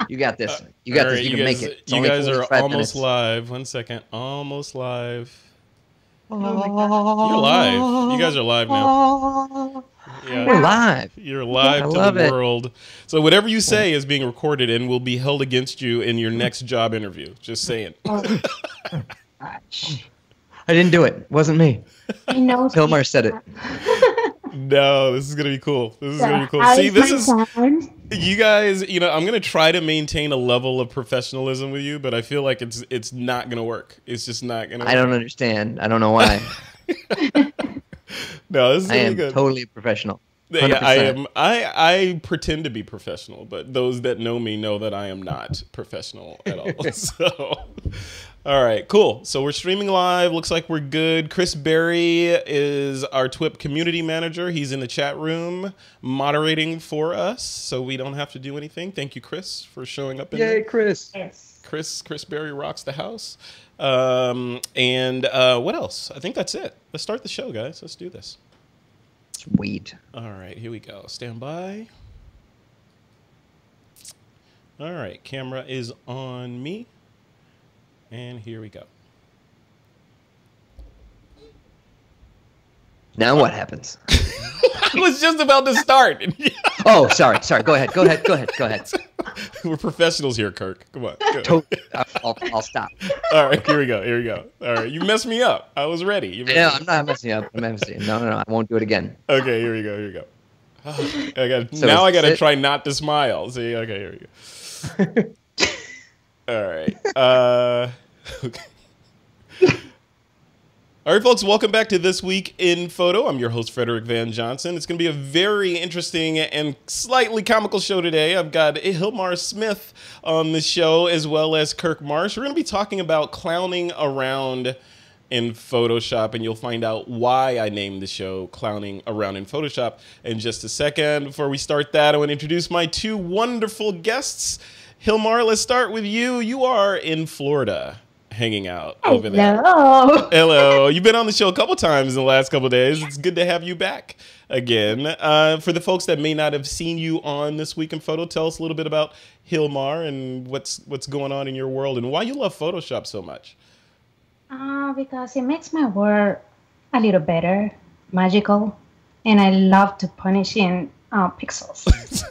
You got this. You got this. You can make it. You guys are almost live. 1 second. Almost live. Oh You're live. You guys are live now. Yeah. We're live. You're live to the world. So whatever you say is being recorded and will be held against you in your next job interview. Just saying. I didn't do it. It wasn't me. Gilmar said it. No, this is going to be cool. This is going to be cool. See, this is... You guys, I'm going to try to maintain a level of professionalism with you, but I feel like it's not going to work. It's just not going to work. I don't understand. I don't know why. No, this is I am good. Totally professional. 100%. Yeah, I am. I pretend to be professional, but those that know me know that I am not professional at all. So, all right, cool. So we're streaming live. Looks like we're good. Chris Berry is our TWiP community manager. He's in the chat room moderating for us, so we don't have to do anything. Thank you, Chris, for showing up. Yay, Chris! Yes. Chris Berry rocks the house. And what else? I think that's it. Let's start the show, guys. Let's do this. Sweet. All right, here we go. Stand by. All right, camera is on me. And here we go. Now what happens? I was just about to start. Oh, sorry. Go ahead. We're professionals here, Kirk. Come on. I'll stop. All right, here we go. All right, you messed me up. I was ready. No, I'm not messing you up. No, I won't do it again. Okay, here we go. Oh, I got to try not to smile. See, okay, here we go. All right. Okay. All right, folks, welcome back to This Week in Photo. I'm your host, Frederick Van Johnson. It's going to be a very interesting and slightly comical show today. I've got Gilmar Smith on the show, as well as Kirk Marsh. We're going to be talking about clowning around in Photoshop, and you'll find out why I named the show Clowning Around in Photoshop in just a second. Before we start that, I want to introduce my two wonderful guests. Gilmar, let's start with you. You are in Florida, hanging out over there. Hello. You've been on the show a couple times in the last couple of days. It's good to have you back again. For the folks that may not have seen you on This Week in Photo, tell us a little bit about Gilmar and what's going on in your world and why you love Photoshop so much. Because it makes my work a little better, magical, and I love to punish in pixels.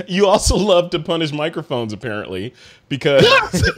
You also love to punish microphones, apparently, because... Yes,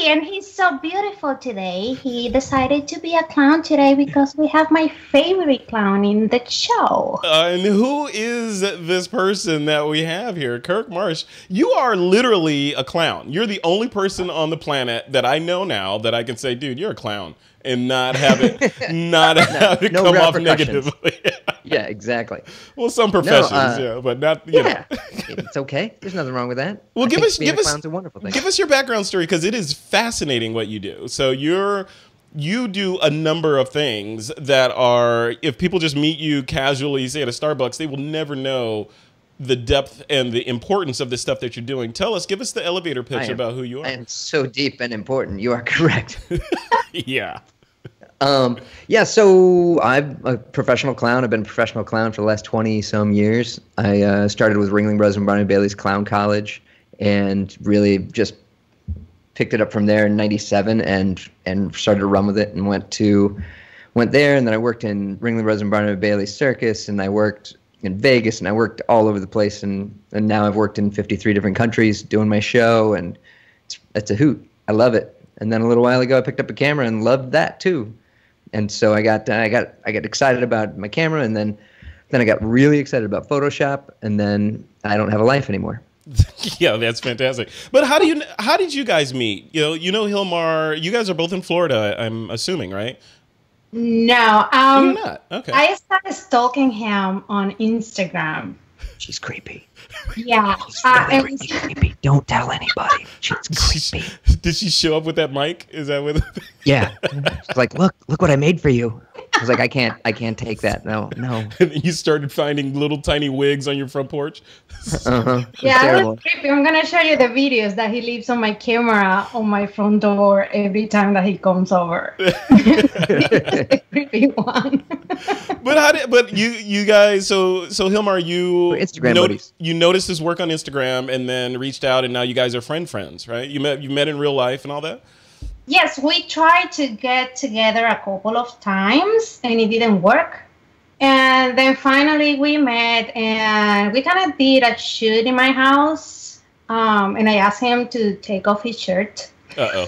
and he's so beautiful today. He decided to be a clown today because we have my favorite clown in the show. And who is this person that we have here? Kirk Marsh. You are literally a clown. You're the only person on the planet that I know now that I can say, dude, you're a clown, and not have it come off negatively. Yeah, exactly. Well, some professions, but not. You know. It's okay. There's nothing wrong with that. Well, give us clown's a wonderful thing. Give us your background story, because it is fascinating what you do. So you do a number of things that are, if people just meet you casually, say at a Starbucks, they will never know the depth and the importance of the stuff that you're doing. Give us the elevator pitch about who you are. I am so deep and important. You are correct. Yeah. So I'm a professional clown. I've been a professional clown for the last 20-some years. I started with Ringling Brothers and Barnum Bailey's Clown College and really just picked it up from there in '97 and started to run with it and went there. And then I worked in Ringling Brothers and Barnum Bailey's Circus, and I worked in Vegas, and I worked all over the place. And now I've worked in 53 different countries doing my show, and it's a hoot. I love it. And then a little while ago, I picked up a camera and loved that too. And so I got excited about my camera, and then I got really excited about Photoshop, and then I don't have a life anymore. Yeah, that's fantastic. But how did you guys meet? You know Gilmar. You guys are both in Florida, I'm assuming, right? No, you're not. Okay. I started stalking him on Instagram. She's creepy. Yeah, She's creepy. Don't tell anybody. She's creepy. Did she show up with that mic? Is that what? Yeah. She's like, look what I made for you. was like, I can't take that. No. And you started finding little tiny wigs on your front porch. Yeah, it was creepy. I'm gonna show you the videos that he leaves on my camera on my front door every time that he comes over. It's a creepy one. But you guys, so Gilmar, you noticed his work on Instagram and then reached out, and now you guys are friends, right? You met in real life and all that? Yes, we tried to get together a couple of times and it didn't work. And then finally we met and we kind of did a shoot in my house. And I asked him to take off his shirt. Uh-oh.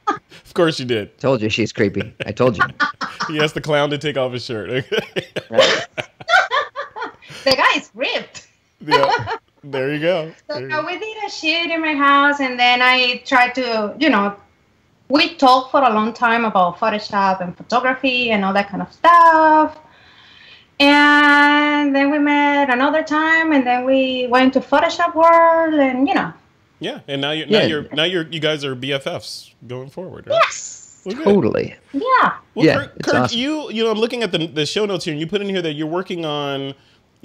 Of course you did. Told you she's creepy. I told you. He asked the clown to take off his shirt. The guy is ripped. Yeah. There you go. So we did a shoot in my house, and then I tried to, we talked for a long time about Photoshop and photography and all that kind of stuff. And then we met another time, and then we went to Photoshop world, and Yeah, and now you guys are BFFs going forward, right? Yes. Well, totally. Yeah. Well, Kirk, awesome. I'm looking at the show notes here, and you put in here that you're working on.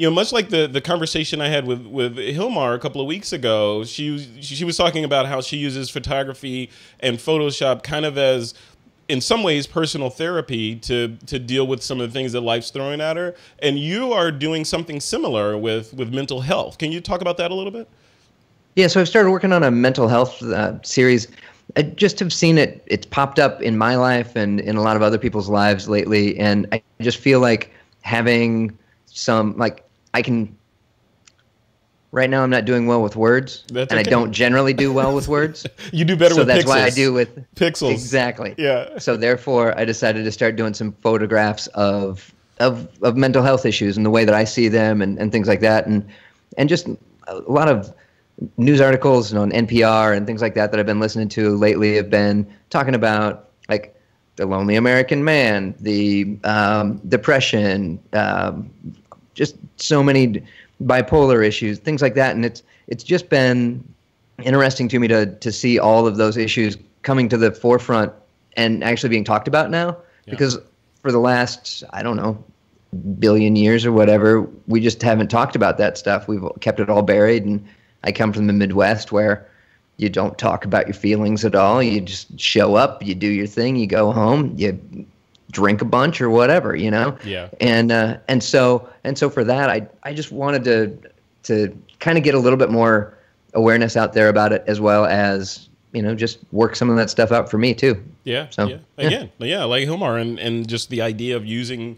Much like the conversation I had with Gilmar a couple of weeks ago, she was talking about how she uses photography and Photoshop kind of as, in some ways, personal therapy to deal with some of the things that life's throwing at her. And you are doing something similar with mental health. Can you talk about that a little bit? Yeah, so I've started working on a mental health series. I just have seen it's popped up in my life and in a lot of other people's lives lately. And I just feel like having some, right now I'm not doing well with words, and I don't generally do well with words. You do better with pixels. So that's why I do with pixels. Exactly. Yeah. So therefore, I decided to start doing some photographs of mental health issues and the way that I see them and things like that, and just a lot of news articles on NPR and things like that I've been listening to lately have been talking about like the lonely American man, the depression, just so many bipolar issues, things like that, and it's just been interesting to me to see all of those issues coming to the forefront and actually being talked about now. Yeah. Because for the last, I don't know, billion years or whatever, we just haven't talked about that stuff. We've kept it all buried, and I come from the Midwest where you don't talk about your feelings at all. You just show up, you do your thing, you go home, you drink a bunch or whatever, Yeah. And so for that, I just wanted to kind of get a little bit more awareness out there about it, as well as just work some of that stuff out for me too. Yeah. So yeah, like Gilmar, and just the idea of using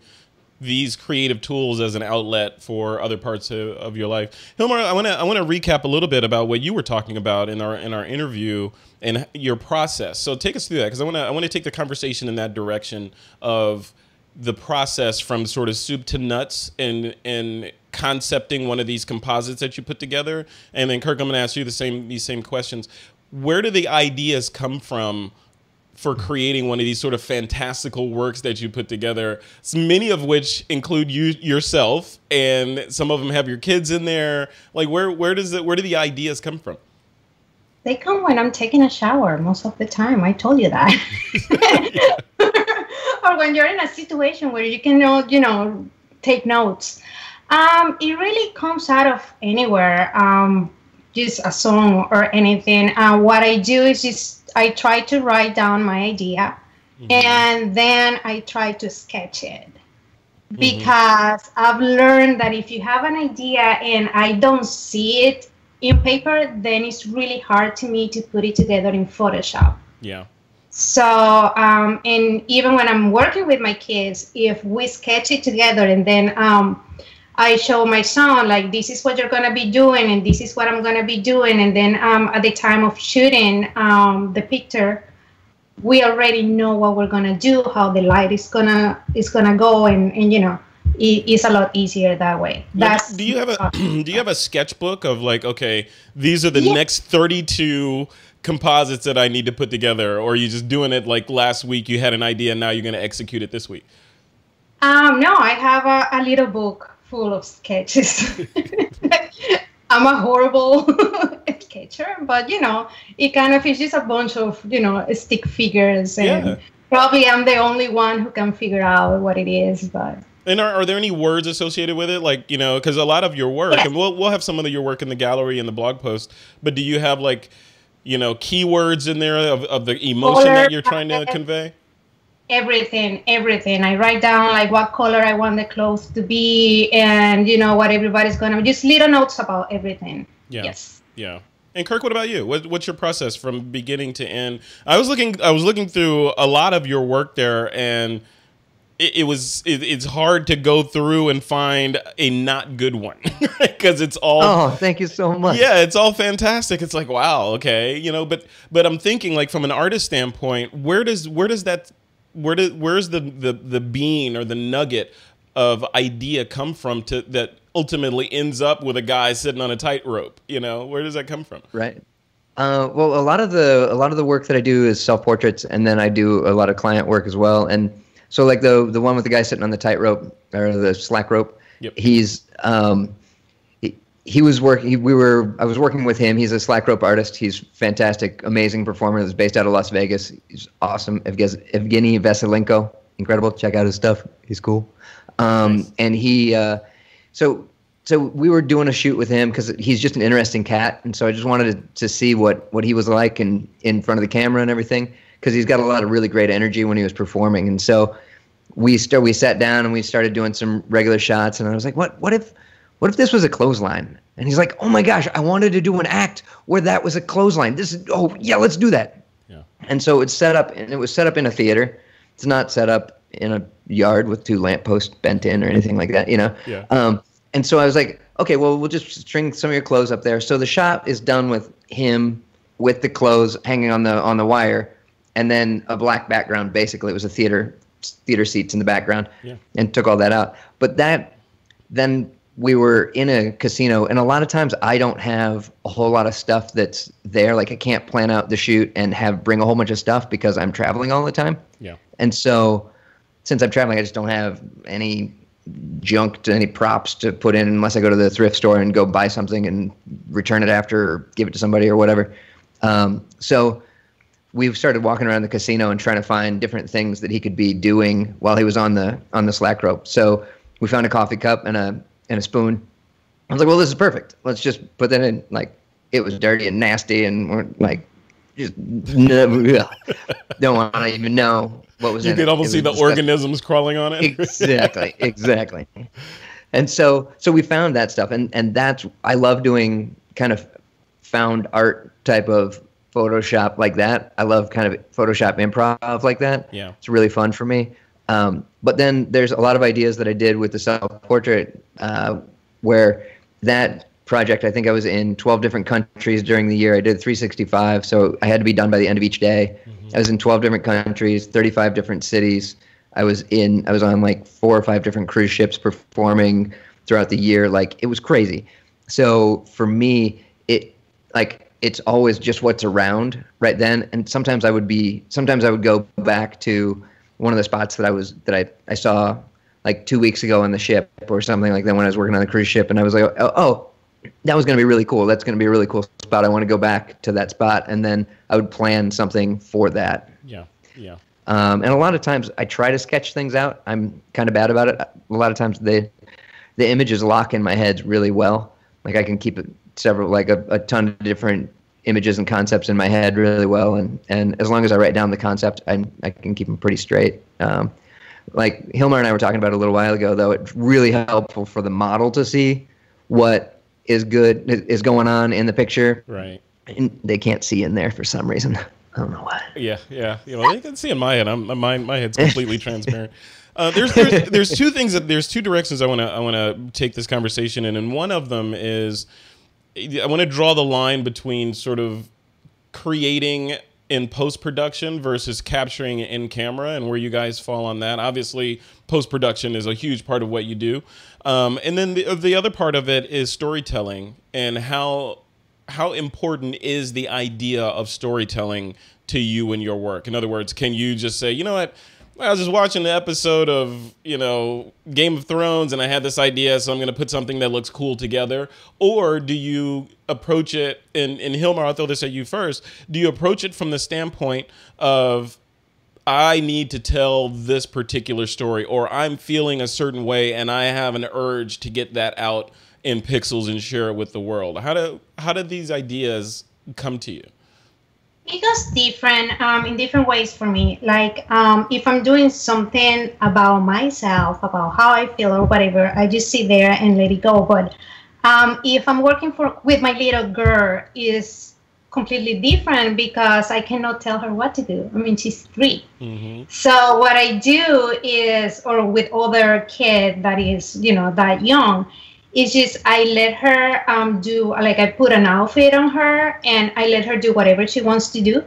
these creative tools as an outlet for other parts of your life. Gilmar, I want to recap a little bit about what you were talking about in our interview and your process. So take us through that, because I want to take the conversation in that direction of the process from sort of soup to nuts and concepting one of these composites that you put together. And then Kirk, I'm going to ask you these same questions. Where do the ideas come from for creating one of these sort of fantastical works that you put together, many of which include yourself, and some of them have your kids in there? Like, where do the ideas come from? They come when I'm taking a shower most of the time. I told you that. Or when you're in a situation where you can, take notes. It really comes out of anywhere, just a song or anything. What I do is just I try to write down my idea, and then I try to sketch it. Because I've learned that if you have an idea and I don't see it in paper, then it's really hard to me to put it together in Photoshop. Yeah. So, and even when I'm working with my kids, if we sketch it together and then I show my son, like, this is what you're going to be doing and this is what I'm going to be doing. And then at the time of shooting the picture, we already know what we're going to do, how the light is gonna go, and it's a lot easier that way. Do you have a sketchbook of like, okay, these are the next 32 composites that I need to put together, or are you just doing it like last week you had an idea and now you're going to execute it this week? No, I have a little book full of sketches. I'm a horrible sketcher, but it kind of is just a bunch of stick figures and Probably I'm the only one who can figure out what it is, but. And are there any words associated with it? Like, you know, because a lot of your work, Yes. and we'll have some of your work in the gallery and the blog post, but do you have, like, you know, keywords in there of the emotion Color, that you're trying to convey? Everything. I write down like what color I want the clothes to be, and you know what everybody's gonna. Just little notes about everything. Yeah. Yes. Yeah. And Kirk, what about you? What's your process from beginning to end? I was looking through a lot of your work there, and it's hard to go through and find a not good one because it's all. Oh, thank you so much. Yeah, it's all fantastic. It's like, wow, okay, you know. But I'm thinking, like, from an artist standpoint, where's the bean or the nugget of idea come from that ultimately ends up with a guy sitting on a tightrope? You know, where does that come from? Right. Well, a lot of the work that I do is self-portraits, and then I do a lot of client work as well. And so, like the one with the guy sitting on the tightrope or the slack rope, Yep. he's he was working. I was working with him. He's a slack rope artist. He's fantastic, amazing performer. He's based out of Las Vegas. He's awesome. Evgeny Vasilenko, incredible. Check out his stuff. He's cool. Nice. And he so we were doing a shoot with him because he's just an interesting cat, and so I just wanted to see what he was like in front of the camera and everything, because he's got a lot of really great energy when he was performing. And so we sat down and we started doing some regular shots, and I was like, what if this was a clothesline? And he's like, oh my gosh, I wanted to do an act where that was a clothesline. Oh yeah, let's do that. Yeah. And so it's set up, and it was set up in a theater. It's not set up in a yard with 2 lampposts bent in or anything like that, you know? Yeah. And so I was like, okay, well, we'll just string some of your clothes up there. So the shot is done with him with the clothes hanging on the wire, and then a black background. Basically, it was a theater seats in the background, Yeah. and took all that out. But then we were in a casino, and a lot of times I don't have a whole lot of stuff that's there. Like, I can't plan out the shoot and bring a whole bunch of stuff because I'm traveling all the time. Yeah. And so since I'm traveling, I just don't have any junk to any props to put in unless I go to the thrift store and go buy something and return it after or give it to somebody or whatever. So we've started walking around the casino and trying to find different things that he could be doing while he was on the slack rope. So we found a coffee cup and a spoon. I was like, well, this is perfect. Let's just put that in. Like, it was dirty and nasty, and we're like, just don't want to even know what was in it. You could almost see the disgusting. organisms crawling on it. Exactly. And so we found that stuff, and that's, I love doing kind of found art type of Photoshop like that. I love kind of Photoshop improv like that. Yeah. It's really fun for me. But then there's a lot of ideas that I did with the self-portrait, where that project, I think I was in 12 different countries during the year. I did 365, so I had to be done by the end of each day. I was in 12 different countries, 35 different cities. I was on like 4 or 5 different cruise ships performing throughout the year. Like, it was crazy. So for me, it's always just what's around right then. And sometimes I would go back to one of the spots that I saw like 2 weeks ago on the ship or something like that when I was working on the cruise ship, and I was like, oh, that was going to be really cool. That's going to be a really cool spot. I want to go back to that spot, and then I would plan something for that. Yeah. And a lot of times I try to sketch things out. I'm kind of bad about it. A lot of times the images lock in my head really well. Like, I can keep a ton of different images and concepts in my head really well, and as long as I write down the concept, I can keep them pretty straight. Like Gilmar and I were talking about a little while ago, though, it's really helpful for the model to see what is going on in the picture. Right. And they can't see in there for some reason. I don't know why. Yeah. You know, they can see in my head. My head's completely transparent. There's two directions I want to take this conversation in, and one of them is I want to draw the line between sort of creating in post-production versus capturing in camera, and where you guys fall on that. Obviously, post-production is a huge part of what you do. And then the other part of it is storytelling, and how important is the idea of storytelling to you in your work? In other words, can you just say, you know what, I was just watching the episode of, Game of Thrones, and I had this idea, so I'm going to put something that looks cool together? Or do you approach it, and Gilmar, I'll throw this at you first, do you approach it from the standpoint of, I need to tell this particular story, or I'm feeling a certain way and I have an urge to get that out in pixels and share it with the world. How do these ideas come to you? It goes different in different ways for me. Like if I'm doing something about myself, about how I feel or whatever, I just sit there and let it go. But if I'm working with my little girl, is completely different because I cannot tell her what to do. I mean, she's 3. Mm-hmm. So what I do is, or with other kid that is, that young, is just I let her do, like I put an outfit on her and I let her do whatever she wants to do.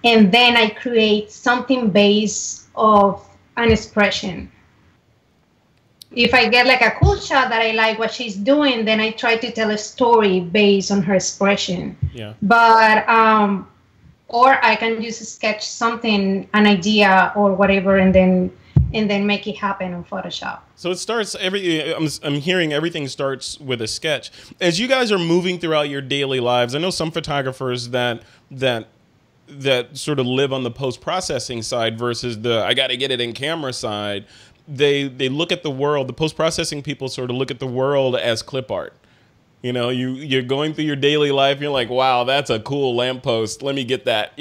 And then I create something based of an expression. If I get like a cool shot that I like what she's doing, then I try to tell a story based on her expression. Yeah. But or I can just sketch something, an idea or whatever, and then make it happen on Photoshop. So it starts I'm hearing everything starts with a sketch. As you guys are moving throughout your daily lives, I know some photographers that sort of live on the post-processing side versus the I got to get it in camera side. They look at the world, the post-processing people sort of look at the world as clip art. You're going through your daily life, you're like, wow, that's a cool lamppost. Let me get that,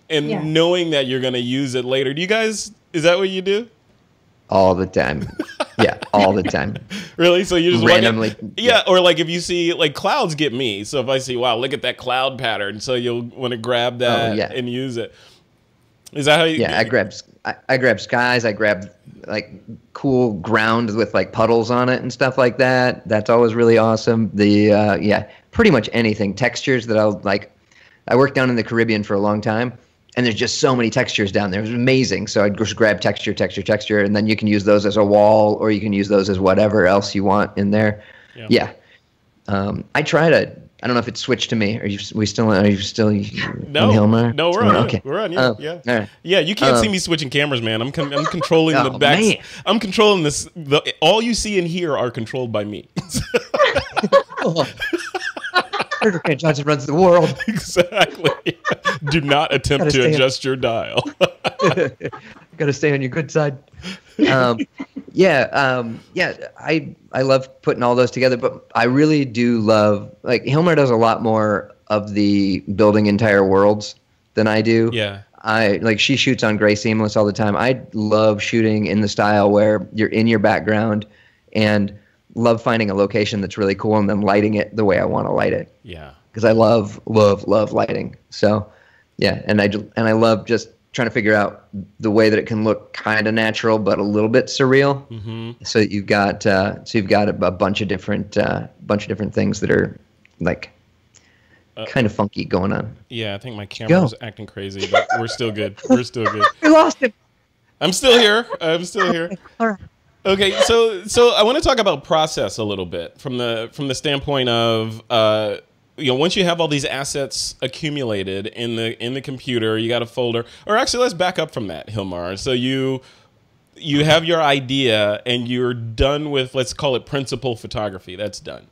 and knowing that you're going to use it later. Is that what you do? All the time. Yeah, all the time. Really? So you just randomly? Yeah, or like if you see, like clouds get me. So if I see, wow, look at that cloud pattern. So you'll want to grab that and use it. Is that how you? Yeah, I grab skies. I grab like cool ground with like puddles on it and stuff like that. That's always really awesome. Pretty much anything. Textures that I'll like. I worked down in the Caribbean for a long time, and there's just so many textures down there. It was amazing. So I'd just grab texture, and then you can use those as a wall, or you can use those as whatever else you want in there. Yeah. I try to. I don't know if it's switched to me. Are you still on Gilmar? No, we're on. Okay. We're on you. Yeah. Right. Yeah, you can't see me switching cameras, man. I'm controlling the back. Man. I'm controlling this. All you see and hear are controlled by me. Frederick Van Johnson runs the world. Exactly. Do not attempt to adjust your dial. Got to stay on your good side. I love putting all those together, but I really do love, like, Gilmar does a lot more of the building entire worlds than I do. Yeah. She shoots on gray seamless all the time. I love shooting in the style where you're in your background and love finding a location that's really cool and then lighting it the way I want to light it. Yeah. Because I love lighting. So, yeah, and I love just trying to figure out the way that it can look kind of natural but a little bit surreal. Mm-hmm. So you've got a bunch of different things that are like kind of funky going on. Yeah, I think my camera's acting crazy, but we're still good. We're still good. We lost him. I'm still here. All right. Okay, so I want to talk about process a little bit from the standpoint of once you have all these assets accumulated in the computer, you got a folder. Or actually, let's back up from that, Gilmar. So you have your idea and you're done with, let's call it principal photography. That's done.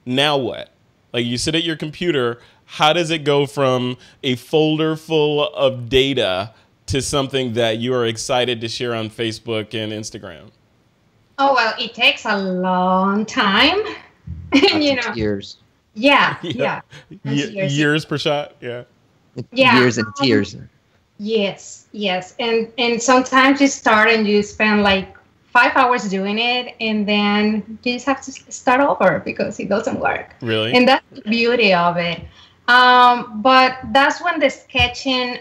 Now what? Like, you sit at your computer. How does it go from a folder full of data to something that you are excited to share on Facebook and Instagram? Oh, well, it takes a long time. Years. Yeah. Years per shot. Yeah. Years and tears. Yes. And sometimes you start and you spend like 5 hours doing it, and then you just have to start over because it doesn't work. Really? And that's the beauty of it. But that's when the sketching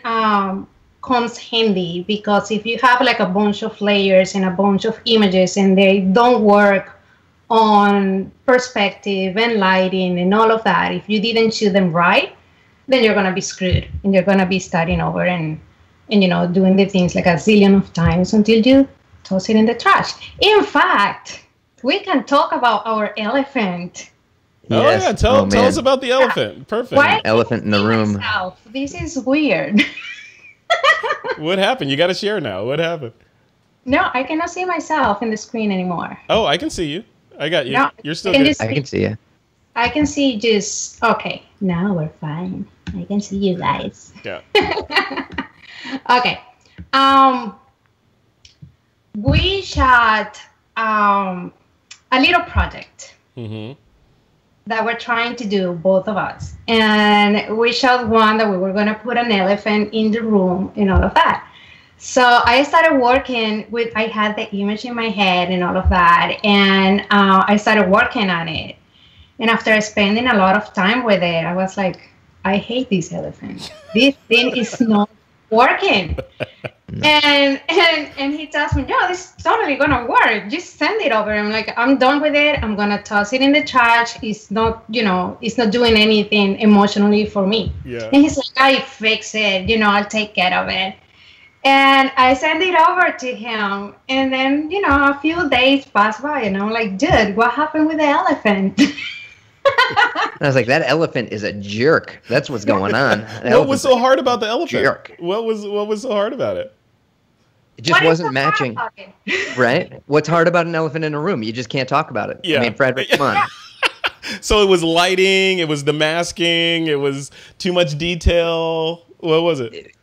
comes handy, because if you have like a bunch of layers and a bunch of images and they don't work on perspective and lighting and all of that, if you didn't shoot them right, then you're going to be screwed and you're going to be starting over and doing the things like a zillion of times until you toss it in the trash. In fact, we can talk about our elephant. Oh, yes. Yeah, tell us about the elephant. Yeah. Perfect. Elephant in the room. This is weird. What happened? You got to share now. What happened? No, I cannot see myself in the screen anymore. Oh, I can see you. I got you. No, you're still good. I can see you. I can see just... Okay, now we're fine. I can see you guys. Yeah. Okay. We shot a little project that we're trying to do, both of us. And we shot one that we were going to put an elephant in the room and all of that. So I started working with, I had the image in my head and all of that. And I started working on it. And after spending a lot of time with it, I was like, I hate this elephant. This thing is not working. And he tells me, no, this is totally gonna work. Just send it over. I'm like, I'm done with it. I'm gonna toss it in the trash. It's not, it's not doing anything emotionally for me. Yeah. And he's like, I fix it. I'll take care of it. And I send it over to him. And then, a few days pass by, and I'm like, dude, what happened with the elephant? I was like, that elephant is a jerk. That's what's going on. What was so hard about the elephant? Jerk. What was so hard about it? It just wasn't matching, right? What's hard about an elephant in a room? You just can't talk about it. Yeah. I mean, Frederick, come on. So it was lighting, it was the masking, it was too much detail. What was it?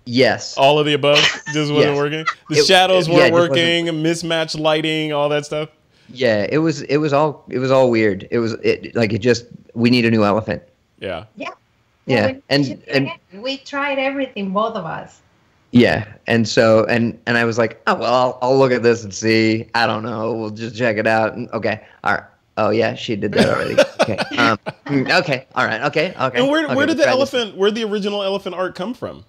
Yes. All of the above just wasn't working? The shadows weren't working, mismatched lighting, all that stuff? Yeah, it was all weird. We need a new elephant. Yeah. Yeah. Yeah. And we tried everything, both of us. Yeah. And so and I was like, oh well, I'll look at this and see. I don't know. We'll just check it out. And, okay. All right. Oh yeah, she did that already. Okay. Okay. All right. Okay. Okay. And where did the original elephant art come from?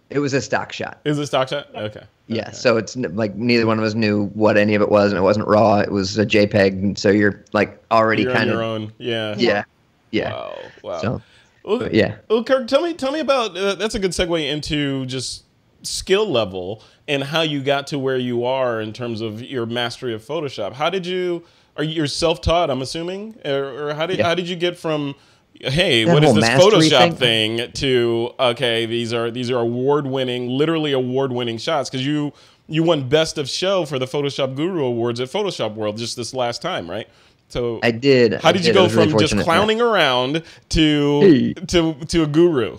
It was a stock shot. It was a stock shot? Okay. Yeah, so it's like neither one of us knew what any of it was, and it wasn't raw. It was a JPEG, and so you're like already kind of your own. Yeah. Yeah. Yeah. Wow. So, well, yeah. Well, Kirk, tell me about that's a good segue into just skill level and how you got to where you are in terms of your mastery of Photoshop. Are you self-taught? I'm assuming, or how did you get from hey, what is this Photoshop thing to, okay, these are award-winning, literally award-winning shots, because you won Best of Show for the Photoshop Guru Awards at Photoshop World just this last time, right? So I did. How did you go from just clowning around to a guru?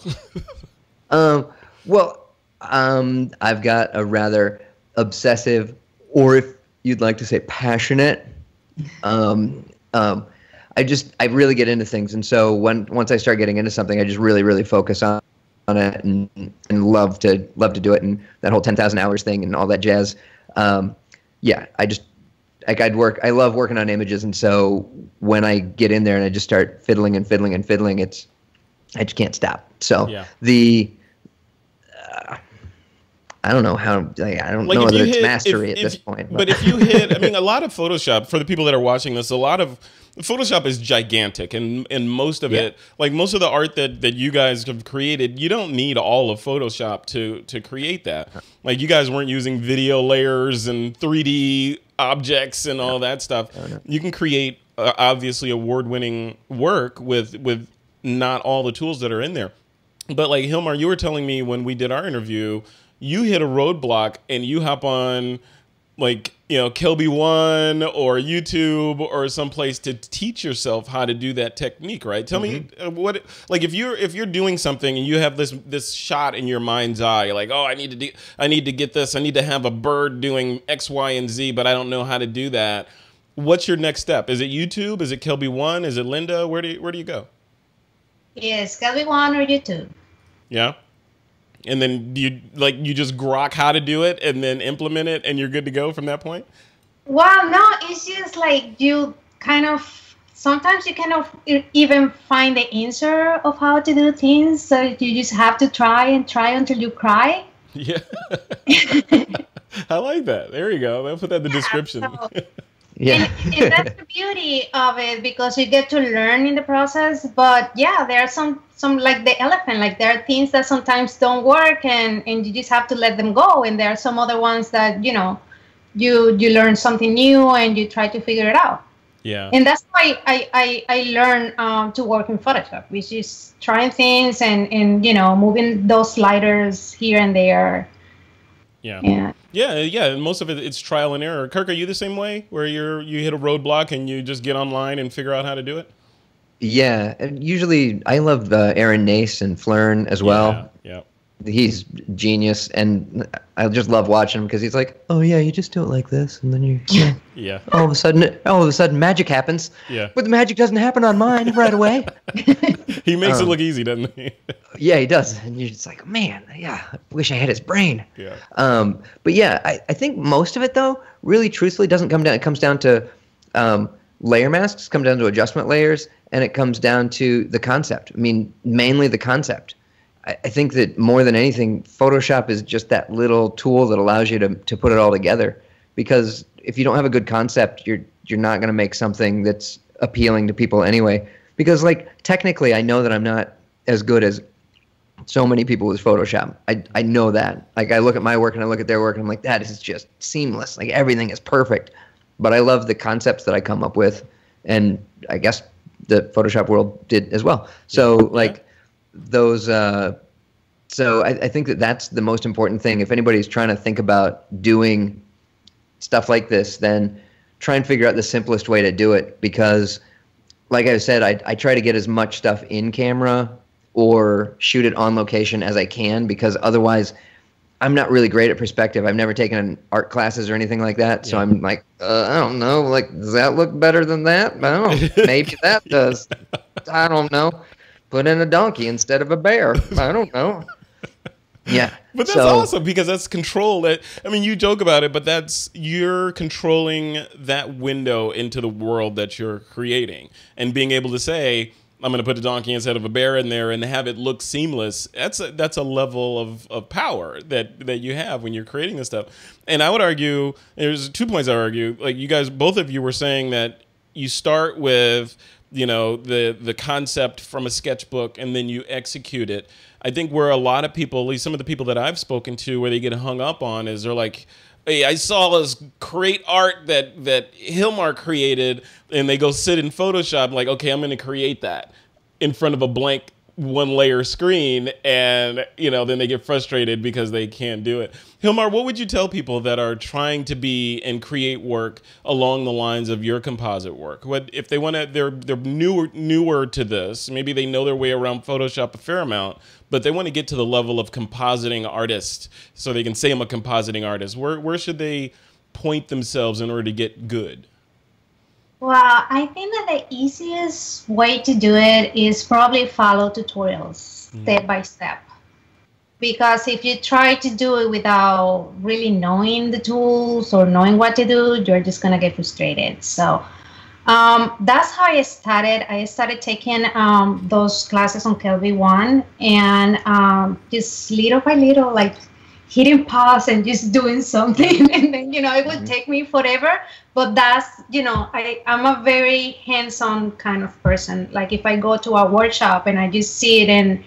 I've got a rather obsessive, or if you'd like to say passionate, I really get into things, and so once I start getting into something, I just really, really focus on it and love to do it, and that whole 10,000 hours thing and all that jazz. Yeah, I love working on images, and so when I get in there and I just start fiddling and fiddling and fiddling, I just can't stop. So yeah. I don't know how. I don't know that it's mastery at this point. But if you hit, I mean, a lot of Photoshop, for the people that are watching this, a lot of Photoshop is gigantic, and most of it, like most of the art that you guys have created, you don't need all of Photoshop to create that. Like you guys weren't using video layers and 3D objects and all that stuff. You can create obviously award-winning work with not all the tools that are in there. But like Gilmar, you were telling me when we did our interview, you hit a roadblock and you hop on like, Kelby One or YouTube or someplace to teach yourself how to do that technique, right? Tell me what, like if you're doing something and you have this shot in your mind's eye, like, oh, I need to get this. I need to have a bird doing X, Y, and Z, but I don't know how to do that. What's your next step? Is it YouTube? Is it Kelby One? Is it Linda? Where do you go? Yes, Kelby One or YouTube. Yeah. And then you just grok how to do it and then implement it and you're good to go from that point? Well, no, it's just like you kind of, sometimes you kind of even find the answer of how to do things. So you just have to try until you cry. Yeah. I like that. There you go. I'll put that in the description. So, yeah. and that's the beauty of it, because you get to learn in the process. But yeah, there are some like the elephant, like there are things that sometimes don't work and you just have to let them go. And there are some other ones that, you learn something new and you try to figure it out. Yeah. And that's why I learned to work in Photoshop, which is trying things and moving those sliders here and there. Yeah. And most of it's trial and error. Kirk, are you the same way, where you hit a roadblock and you just get online and figure out how to do it? Yeah, and usually I love Aaron Nace and Flern as well. Yeah. he's genius, and I just love watching him because he's like, oh yeah, you just do it like this, and then yeah. all of a sudden magic happens. Yeah. But the magic doesn't happen on mine right away. He makes it look easy, doesn't he? Yeah, he does. And you're just like, man, yeah, I wish I had his brain. Yeah. But yeah, I think most of it, though, really truthfully doesn't come down. It comes down to layer masks, come down to adjustment layers, and it comes down to the concept. I mean, mainly the concept. I think that more than anything, Photoshop is just that little tool that allows you to put it all together. Because if you don't have a good concept, you're not going to make something that's appealing to people anyway. Because, like, technically, I know that I'm not as good as so many people with Photoshop. I know that. Like, I look at my work and I look at their work and I'm like, that is just seamless. Like, everything is perfect. But I love the concepts that I come up with, and I guess the Photoshop world did as well. So, like, those. So I think that that's the most important thing. If anybody's trying to think about doing stuff like this, then try and figure out the simplest way to do it. Because, like I said, I try to get as much stuff in camera or shoot it on location as I can, because otherwise I'm not really great at perspective. I've never taken art classes or anything like that. So I'm like, I don't know. Like, does that look better than that? I don't know. Maybe that does. I don't know. Put in a donkey instead of a bear. I don't know. Yeah. But that's awesome, because that's control. I mean, you joke about it, but you're controlling that window into the world that you're creating, and being able to say, I'm going to put a donkey instead of a bear in there and have it look seamless. That's a level of power that you have when you're creating this stuff. And I would argue, there's 2 points I would argue. Like, you guys, both of you were saying that you start with, you know, the concept from a sketchbook and then you execute it. I think where a lot of people, at least some of the people that I've spoken to, where they get hung up on is they're like, hey, I saw this great art that Gilmar created, and they go sit in Photoshop like, okay, I'm going to create that in front of a blank 1-layer screen, and, you know, then they get frustrated because they can't do it. Gilmar, what would you tell people that are trying to be and create work along the lines of your composite work? What if they want to? They're newer to this. Maybe they know their way around Photoshop a fair amount, but they want to get to the level of compositing artist, so they can say I'm a compositing artist. Where should they point themselves in order to get good? Well, I think that the easiest way to do it is probably follow tutorials step by step. Because if you try to do it without really knowing the tools or knowing what to do, you're just going to get frustrated. So that's how I started. I started taking those classes on Kelby 1, and just little by little, like, hitting pause and just doing something. And then, you know, it would take me forever. But that's, you know, I'm a very hands-on kind of person. Like, if I go to a workshop and I just sit and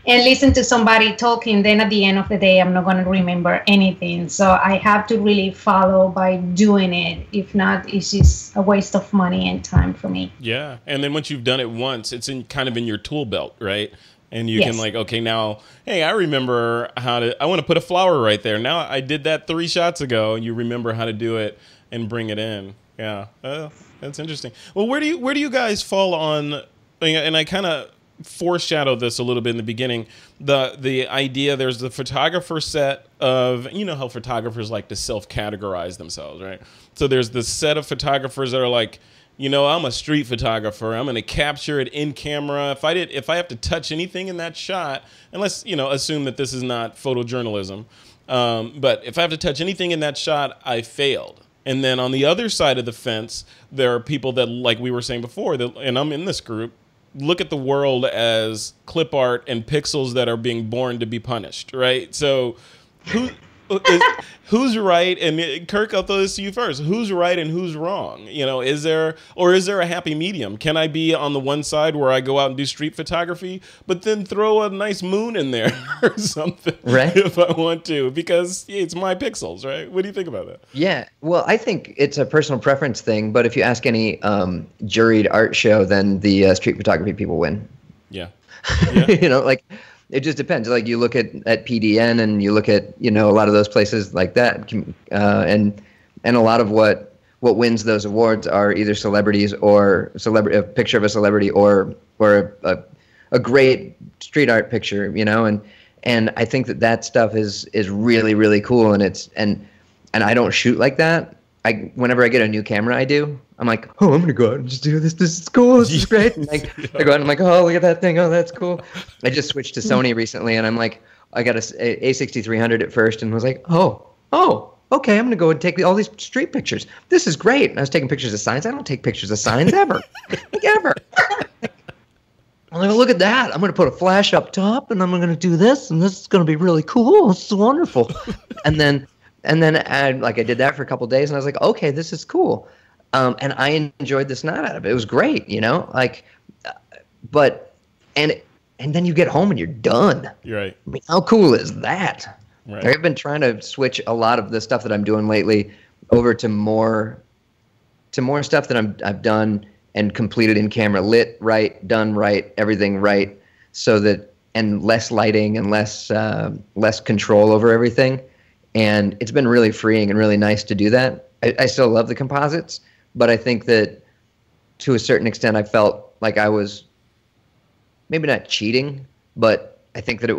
listen to somebody talking, then at the end of the day, I'm not going to remember anything. So I have to really follow by doing it. If not, it's just a waste of money and time for me. Yeah. And then once you've done it once, it's kind of in your tool belt, right? And you can, like, okay, now, hey, I remember I want to put a flower right there. Now I did that 3 shots ago, and you remember how to do it and bring it in. Yeah. That's interesting. Well, where do you guys fall on, and I kind of foreshadowed this a little bit in the beginning, the idea, there's the photographer set of, you know how photographers like to self-categorize themselves, right? So there's this set of photographers that are like, you know, I'm a street photographer. I'm going to capture it in camera. If I have to touch anything in that shot, unless, you know, assume that this is not photojournalism, but if I have to touch anything in that shot, I failed. And then on the other side of the fence, there are people that, like we were saying before, and I'm in this group, look at the world as clip art and pixels that are being born to be punished, right? So who's right? And Kirk, I'll throw this to you first. Who's right and who's wrong? You know, is there a happy medium? Can I be on the one side where I go out and do street photography, but then throw a nice moon in there or something, right? If I want to, because it's my pixels, right? What do you think about that? Yeah, well, I think it's a personal preference thing, but if you ask any juried art show, then the street photography people win. Yeah. You know, like, it just depends. Like, you look at PDN and you look at, you know, a lot of those places like that, and a lot of what wins those awards are either celebrities or a picture of a celebrity or a great street art picture, you know, And I think that stuff is really, really cool. And and I don't shoot like that. Whenever I get a new camera, I'm like, oh, I'm gonna go out and just do this. This is cool. This is great. And I go out and I'm like, oh, look at that thing. Oh, that's cool. I just switched to Sony recently, and I'm like, I got a A6300 at first, and was like, oh, okay, I'm gonna go and take all these street pictures. This is great. And I was taking pictures of signs. I don't take pictures of signs ever, like ever. I'm like, look at that. I'm gonna put a flash up top, and I'm gonna do this, and this is gonna be really cool. This is wonderful. and then I did that for a couple of days, and I was like, okay, this is cool. And I enjoyed the snot out of it. It was great, but then you get home and you're done. You're right. I mean, how cool is that? Right. I've been trying to switch a lot of the stuff that I'm doing lately over to more stuff that I've done and completed in camera, lit right, done right, everything right, and less lighting and less control over everything. And it's been really freeing and really nice to do that. I still love the composites, but I think that to a certain extent I felt like I was maybe not cheating, but I think that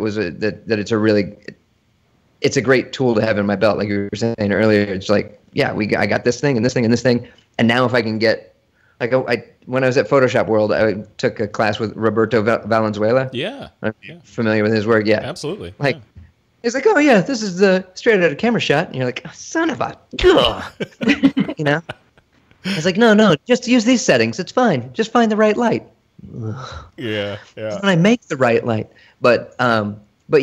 it's a great tool to have in my belt. Like you were saying earlier, it's like, yeah, I got this thing and this thing and this thing. And now if I can get, like when I was at Photoshop World, I took a class with Roberto Valenzuela. Yeah. I'm familiar with his work. Yeah. Absolutely. Like, he's like, oh yeah, this is the straight out of camera shot. And you're like, oh, son of a, It's like, no, just use these settings. It's fine. Just find the right light. Ugh. Yeah. And I make the right light. But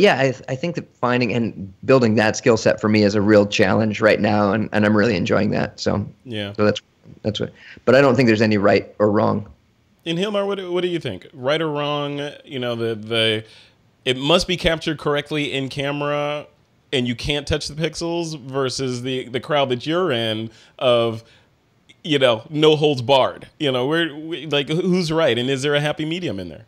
yeah, I think that finding and building that skill set for me is a real challenge right now, and I'm really enjoying that. So yeah. So that's what. But I don't think there's any right or wrong. And Gilmar, what do you think? Right or wrong? It must be captured correctly in camera, and you can't touch the pixels versus the crowd that you're in of, no holds barred. Like, who's right, and is there a happy medium in there?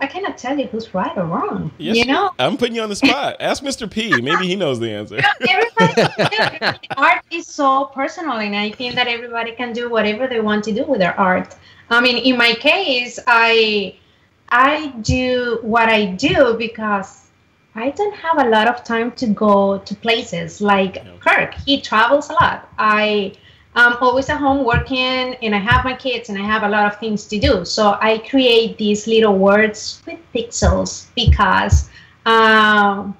I cannot tell you who's right or wrong. Yes, I'm putting you on the spot. Ask Mr. P. Maybe he knows the answer. Art is so personal, and I think that everybody can do whatever they want to do with their art. I mean, in my case, I do what I do because I don't have a lot of time to go to places like Kirk. He travels a lot. I'm always at home working, and I have my kids, and I have a lot of things to do. So I create these little words with pixels because I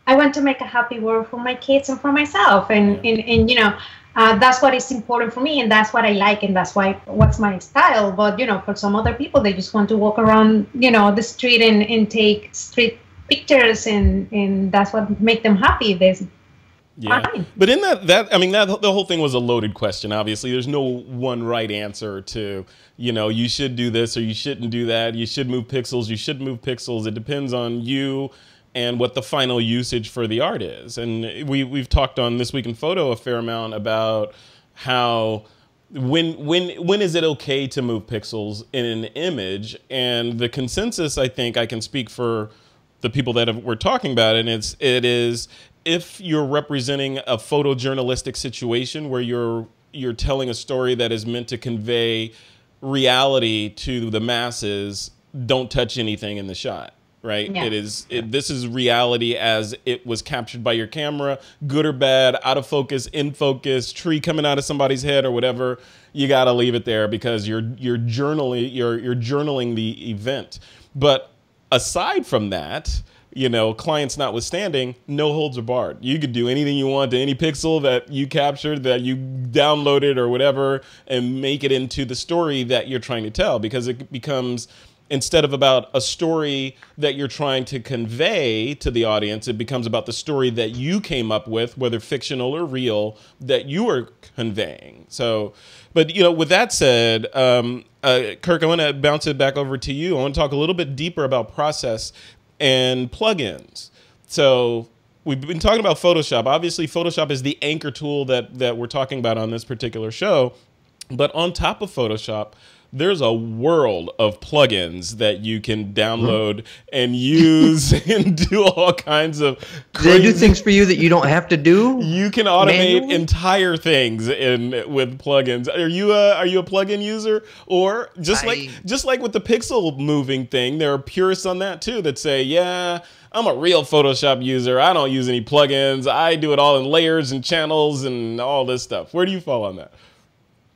want to make a happy world for my kids and for myself. And that's what is important for me, and that's what I like, and that's what's my style. But, for some other people, they just want to walk around, the street and take street pictures, and that's what make them happy. Yeah, but in that the whole thing was a loaded question. Obviously, there's no one right answer to, you should do this or you shouldn't do that. You should move pixels. You should move pixels. It depends on you and what the final usage for the art is. And we've talked on This Week in Photo a fair amount about how when is it okay to move pixels in an image, and the consensus, I think I can speak for the people that we're talking about, and it is if you're representing a photojournalistic situation where you're telling a story that is meant to convey reality to the masses, don't touch anything in the shot, right? Yeah. This is reality as it was captured by your camera, good or bad, out of focus, in focus, tree coming out of somebody's head or whatever. You got to leave it there because you're journaling the event. But aside from that, clients notwithstanding, no holds are barred. You could do anything you want to any pixel that you captured, that you downloaded or whatever, and make it into the story that you're trying to tell, because it becomes, instead of about a story that you're trying to convey to the audience, it becomes about the story that you came up with, whether fictional or real, that you are conveying. So, but, with that said, Kirk, I want to bounce it back over to you. I want to talk a little bit deeper about process and plugins. So we've been talking about Photoshop. Obviously, Photoshop is the anchor tool that we're talking about on this particular show. But on top of Photoshop, there's a world of plugins that you can download and use and do all kinds of crazy. They do things for you that you don't have to do. You can automate manually? entire things with plugins. Are you a plugin user? Or just like with the pixel moving thing, there are purists on that too that say, yeah, I'm a real Photoshop user. I don't use any plugins. I do it all in layers and channels and all this stuff. Where do you fall on that?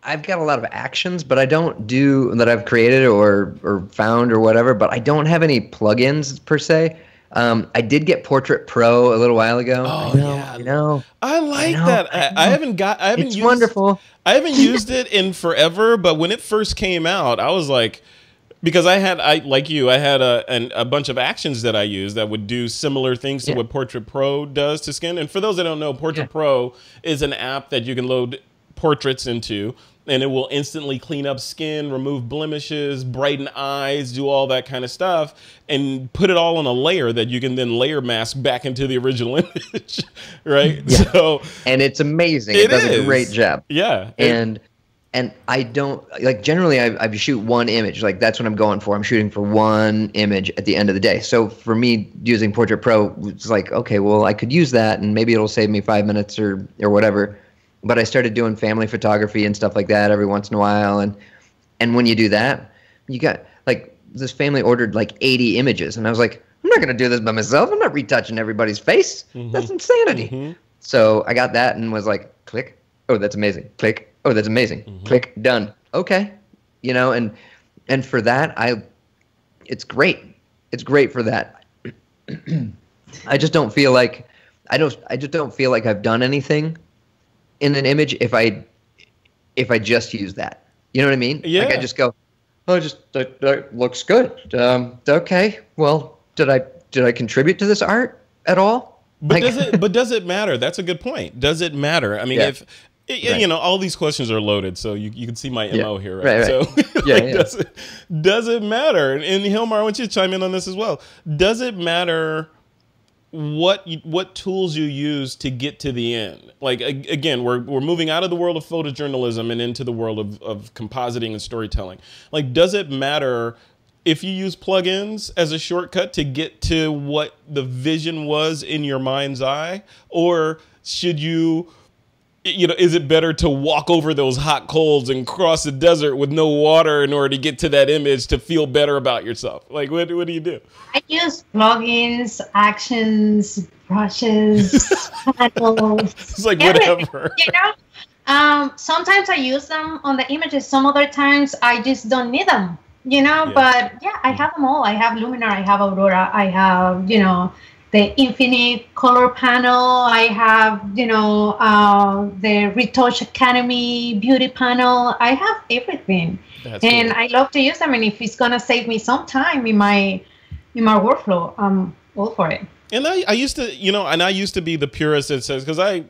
I've got a lot of actions, but I don't do that I've created or found or whatever, but I don't have any plugins per se. I did get Portrait Pro a little while ago. Oh, I know. I like that. I haven't it's wonderful. I haven't used it in forever, but when it first came out, I was like, because I had a bunch of actions that I used that would do similar things to what Portrait Pro does to skin. And for those that don't know, Portrait Pro is an app that you can load portraits into, and it will instantly clean up skin, remove blemishes, brighten eyes, do all that kind of stuff, and put it all on a layer that you can then layer mask back into the original image, right? Yeah. So, and it's amazing. It does a great job. Yeah. And I don't, like, generally I shoot one image. Like, that's what I'm going for. I'm shooting for one image at the end of the day. So for me, using Portrait Pro, it's like, okay, well, I could use that, and maybe it'll save me 5 minutes or whatever. But I started doing family photography and stuff like that every once in a while. And when you do that, you got, like, this family ordered like 80 images. And I was like, I'm not going to do this by myself. I'm not retouching everybody's face. That's insanity. So I got that and was like, click. Oh, that's amazing. Click. Oh, that's amazing. Click. Done. Okay. You know, and for that, it's great. It's great for that. I just don't feel like, I just don't feel like I've done anything in an image if I just use that. You know what I mean? Yeah. Like, I just go, oh, that looks good. Okay. Well, did I contribute to this art at all? But does it matter? That's a good point. Does it matter? I mean, you know, all these questions are loaded, so you can see my MO here, right? So does it matter? And Gilmar, I want you to chime in on this as well. Does it matter what tools you use to get to the end? Like, again, we're moving out of the world of photojournalism and into the world of compositing and storytelling. Like, does it matter if you use plugins as a shortcut to get to what the vision was in your mind's eye? Or should you know, is it better to walk over those hot coals and cross the desert with no water in order to get to that image to feel better about yourself? Like, what do you do? I use plugins, actions, brushes, panels. It's like whatever. You know, sometimes I use them on the images. Some other times I just don't need them. You know, but yeah, I have them all. I have Luminar, I have Aurora, I have, you know, the infinite color panel. I have, you know, the Retouch Academy beauty panel. I have everything. That's cool. I love to use them. And if it's going to save me some time in my workflow, I'm all for it. And I used to, you know, and I used to be the purist that says, because I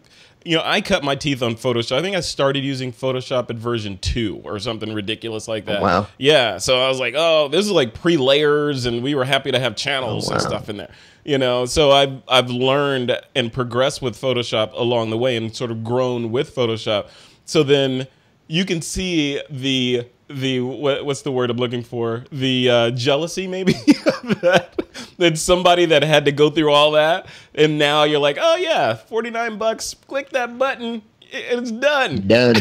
cut my teeth on Photoshop. I think I started using Photoshop at version 2 or something ridiculous like that. Oh, wow. Yeah. So I was like, oh, this is like pre-layers, and we were happy to have channels and stuff in there. You know, so I've learned and progressed with Photoshop along the way and sort of grown with Photoshop. So then you can see the what's the word I'm looking for? The jealousy, maybe, that somebody that had to go through all that, and now you're like, oh yeah, $49, click that button, it's done. Done.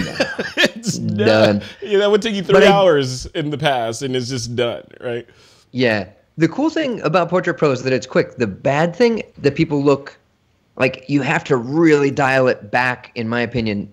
It's done. Yeah, that would take you 3 hours in the past, and it's just done, right? Yeah. The cool thing about Portrait Pro is that it's quick. The bad thing that people look like, you have to really dial it back, in my opinion,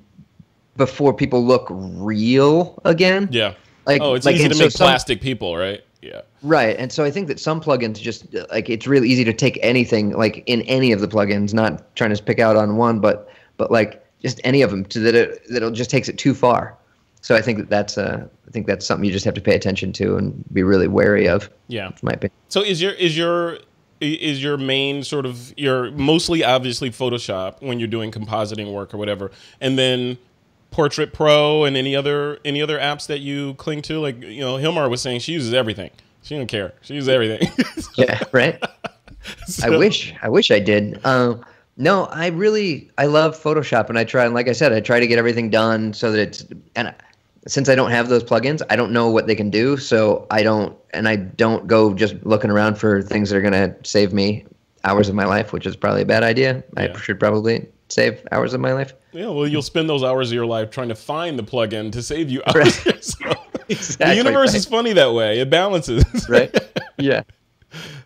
before people look real again. Yeah. Like, it's easy to make plastic people, right? Yeah. Right. And so I think that some plugins just, like, it's really easy to take anything, like, in any of the plugins, not trying to pick out on one, but like just any of them, that it just takes it too far. So I think that's something you just have to pay attention to and be really wary of. Yeah. My opinion. So is your main sort of, your mostly obviously Photoshop when you're doing compositing work or whatever, and then Portrait Pro and any other apps that you cling to? Like, you know, Gilmar was saying she uses everything. She don't care. She uses everything. Yeah, right. So. I wish I did. No, I love Photoshop, and I try, and like I said, I try to get everything done so that it's, and since I don't have those plugins, I don't know what they can do. So I don't go just looking around for things that are going to save me hours of my life, which is probably a bad idea. I should probably save hours of my life. Yeah, well, you'll spend those hours of your life trying to find the plugin to save you hours. Right. So, Exactly, the universe is funny that way. It balances. Right? Yeah.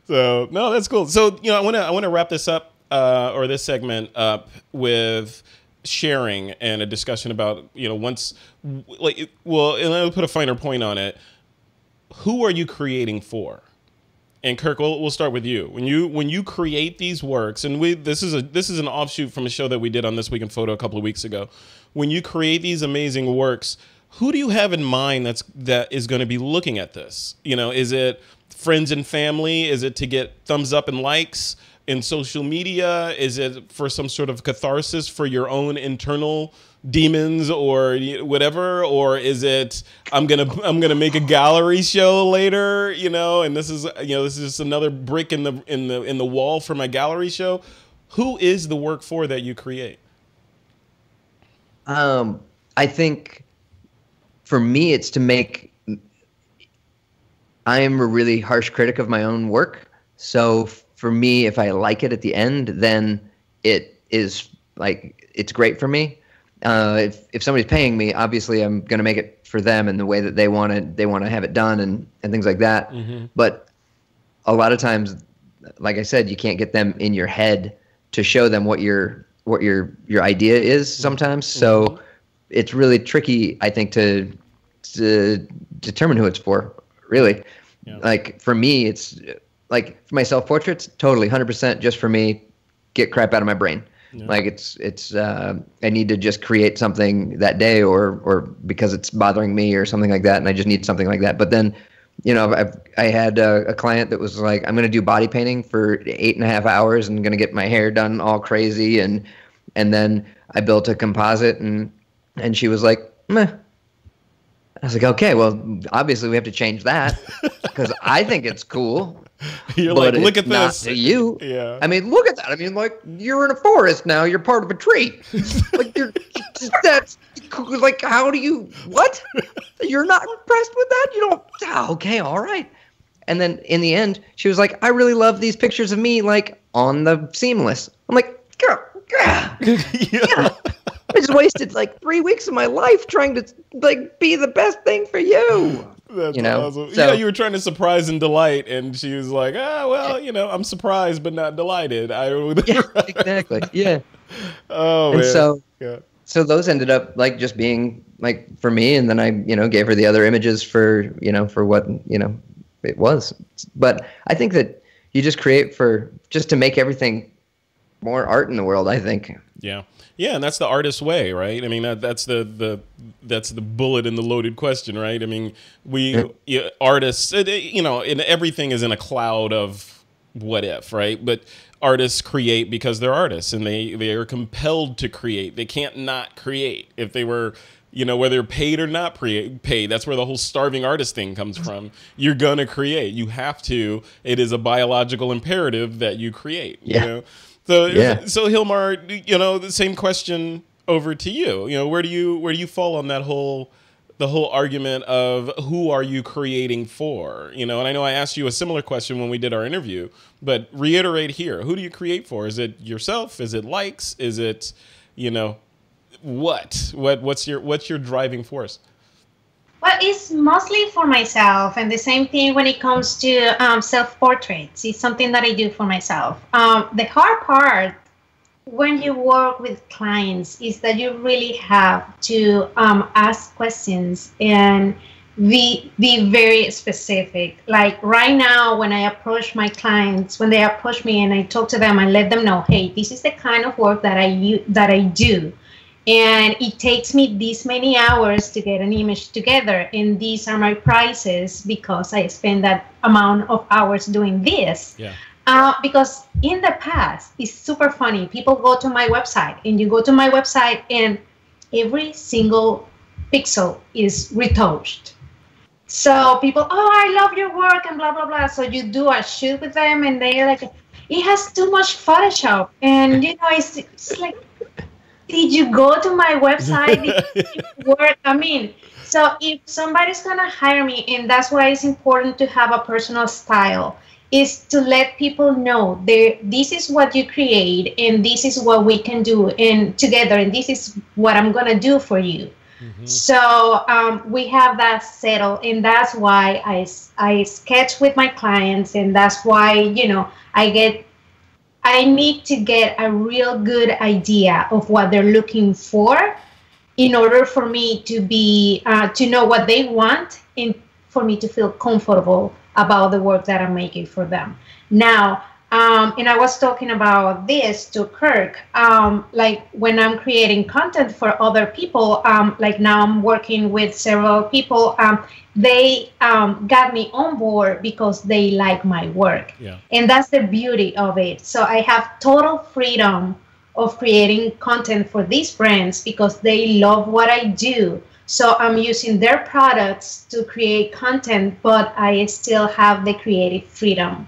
So, no, that's cool. So, I want to wrap this up, or this segment up with sharing and a discussion about, and I'll put a finer point on it. Who are you creating for? And Kirk, we'll start with you. When you create these works, and this is an offshoot from a show that we did on This Week in Photo a couple of weeks ago. When you create these amazing works, who do you have in mind that is going to be looking at this? Is it friends and family? Is it to get thumbs up and likes in social media? Is it for some sort of catharsis for your own internal demons or whatever? Or is it I'm gonna make a gallery show later? And this is just another brick in the wall for my gallery show. Who is the work for that you create? I think for me, it's to make. I am a really harsh critic of my own work. So for me, if I like it at the end, then it is it's great for me. If somebody's paying me, obviously I'm going to make it for them in the way that they want to have it done and things like that. Mm-hmm. But a lot of times, like I said, you can't get them in your head to show them what your idea is sometimes. Mm-hmm. So it's really tricky, I think, to determine who it's for, really. Yeah. Like for me, it's like for my self-portraits, totally 100% just for me, get crap out of my brain. Yeah. Like it's I need to just create something that day or because it's bothering me or something like that, and I just need something like that. But then, I had a client that was like, I'm going to do body painting for 8.5 hours and going to get my hair done all crazy, and then I built a composite and she was like, meh. I was like, okay, well, obviously we have to change that because I think it's cool. You're like, look at not this. To you. Yeah. I mean, look at that. I mean, like, you're in a forest now. You're part of a tree. Like, that's like, how do you, what? You're not impressed with that? You don't, okay, all right. And then in the end, she was like, I really love these pictures of me, like, on the seamless. I'm like, yeah. I just wasted like 3 weeks of my life trying to like be the best thing for you. That's awesome. So, you were trying to surprise and delight, and she was like, I'm surprised but not delighted. Yeah, exactly. Yeah. Oh, and man. So those ended up like just being like for me, and then I gave her the other images for for what it was. But I think that you just create just to make everything more art in the world, I think. Yeah. Yeah, and that's the artist's way, right? I mean, that's the bullet in the loaded question, right? I mean, artists, and everything is in a cloud of what if, right? But artists create because they're artists, and they are compelled to create. They can't not create. If they were, whether paid or not paid, that's where the whole starving artist thing comes from. You're gonna create. You have to. It is a biological imperative that you create. Yeah. So Gilmar, the same question over to you. Where do you fall on the whole argument of who are you creating for? And I know I asked you a similar question when we did our interview, but reiterate here. Who do you create for? Is it yourself? Is it likes? Is it, what's your driving force? Well, it's mostly for myself, and the same thing when it comes to self-portraits. It's something that I do for myself. The hard part when you work with clients is that you really have to ask questions and be very specific. Like right now, when I approach my clients, when they approach me and I talk to them, I let them know, hey, this is the kind of work that I do. And it takes me this many hours to get an image together, and these are my prices because I spend that amount of hours doing this. Yeah. Because in the past, it's super funny. People go to my website, and you go to my website, and every single pixel is retouched. So people, I love your work, and blah, blah, blah. So you do a shoot with them, and they're like, it has too much Photoshop. And, it's like, did you go to my website? Did you work? I mean, so if somebody's gonna hire me, and that's why it's important to have a personal style, is to let people know this is what you create, and this is what we can do and together, and this is what I'm gonna do for you. So we have that settled, and that's why I sketch with my clients, and that's why, you know, I need to get a real good idea of what they're looking for in order for me to be to know what they want, and for me to feel comfortable about the work that I'm making for them. Now, and I was talking about this to Kirk, like when I'm creating content for other people, like now I'm working with several people, they got me on board because they like my work. Yeah. And that's the beauty of it. So I have total freedom of creating content for these brands because they love what I do. So I'm using their products to create content, but I still have the creative freedom.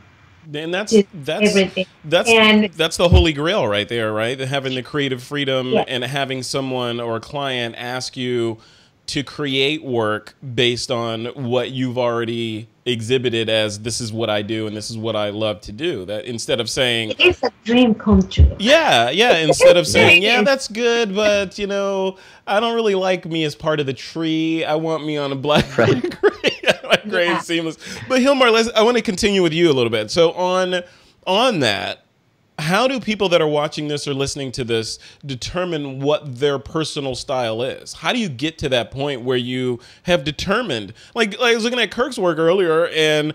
And that's everything. That's the holy grail right there, right? Having the creative freedom and having someone or a client ask you to create work based on what you've already exhibited as this is what I do and this is what I love to do. That instead of saying it's a dream come true. Yeah. Instead of saying, yeah, that's good, but you know, I don't really like me as part of the tree. I want me on a black gray and seamless. But Gilmar, I want to continue with you a little bit. So on that, how do people that are watching this or listening to this determine what their personal style is? How do you get to that point where you have determined, like I was looking at Kirk's work earlier, and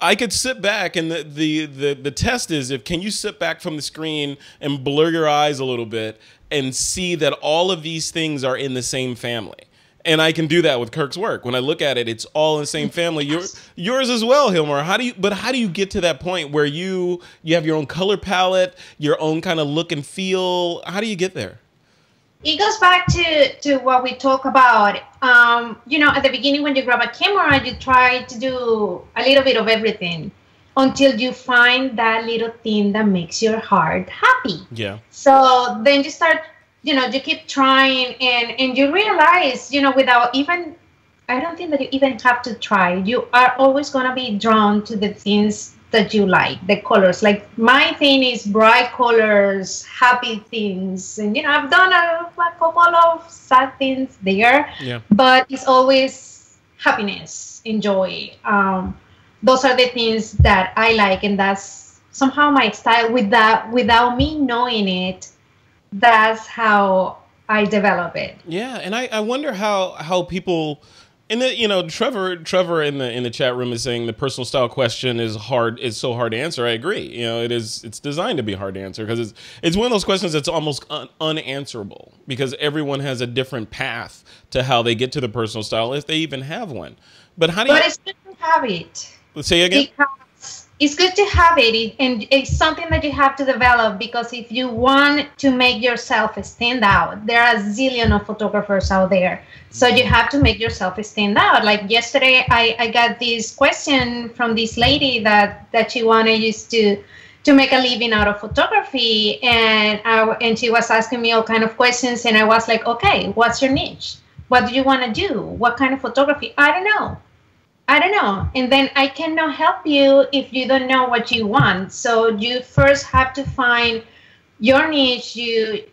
I could sit back, and the test is can you sit back from the screen and blur your eyes a little bit and see that all of these things are in the same family? And I can do that with Kirk's work. When I look at it, it's all in the same family. Yours as well, Gilmar. How do you get to that point where you have your own color palette, your own kind of look and feel? How do you get there? It goes back to what we talk about. You know, at the beginning when you grab a camera, you try to do a little bit of everything until you find that little thing that makes your heart happy. Yeah. So then you start, you know, you keep trying, and you realize, you know, without even, I don't think that you even have to try. You are always going to be drawn to the things that you like, the colors. Like my thing is bright colors, happy things. And, you know, I've done a couple of sad things there, but it's always happiness and joy. Those are the things that I like, and that's somehow my style. Without me knowing it, that's how I develop it. Yeah, and I wonder how people, and you know, Trevor in the chat room is saying the personal style question is so hard to answer. I agree. You know, it's designed to be hard to answer because it's one of those questions that's almost unanswerable because everyone has a different path to how they get to the personal style if they even have one. But how do you? But it's good to have it. Let's say again. Because it's good to have it, and it's something that you have to develop, because if you want to make yourself stand out, there are a zillion of photographers out there. So you have to make yourself stand out. Like yesterday, I got this question from this lady that she wanted used to make a living out of photography, and she was asking me all kind of questions, and I was like, okay, what's your niche? What do you want to do? What kind of photography? I don't know. And then I cannot help you if you don't know what you want. So you first have to find your niche,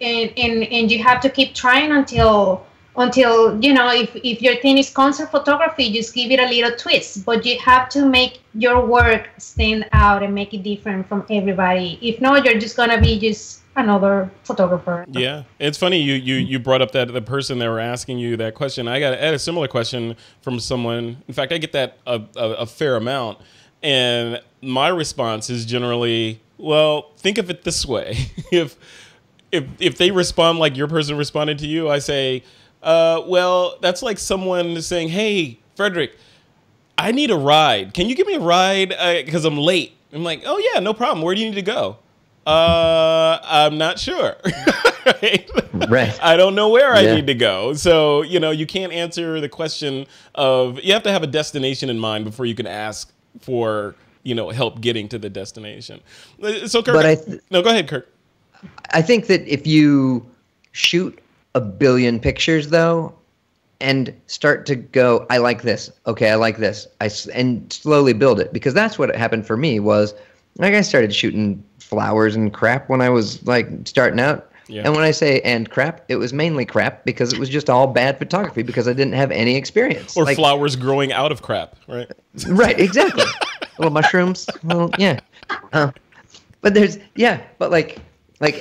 and you have to keep trying until you know, if your thing is concert photography, just give it a little twist. But you have to make your work stand out and make it different from everybody. If not, you're just gonna be just another photographer. Yeah, it's funny you brought up that the person that were asking you that question. I had a similar question from someone. In fact, I get that a fair amount, and my response is generally, well, think of it this way: if they respond like your person responded to you, I say, well, that's like someone saying, hey, Frederick, I need a ride. Can you give me a ride because I'm late? I'm like, oh yeah, no problem. Where do you need to go? I'm not sure. Right. I don't know where I need to go. So, you know, you can't answer the question of, you have to have a destination in mind before you can ask for, you know, help getting to the destination. So Kirk, no, go ahead, Kirk. I think that if you shoot a billion pictures though, and start to go, I like this. Okay, I like this. And slowly build it, because that's what happened for me. Was like I started shooting flowers and crap when I was like starting out. Yeah. And when I say and crap, it was mainly crap because it was just all bad photography because I didn't have any experience. Or like, flowers growing out of crap, right? Right, exactly. Little mushrooms. Well, yeah. But there's but like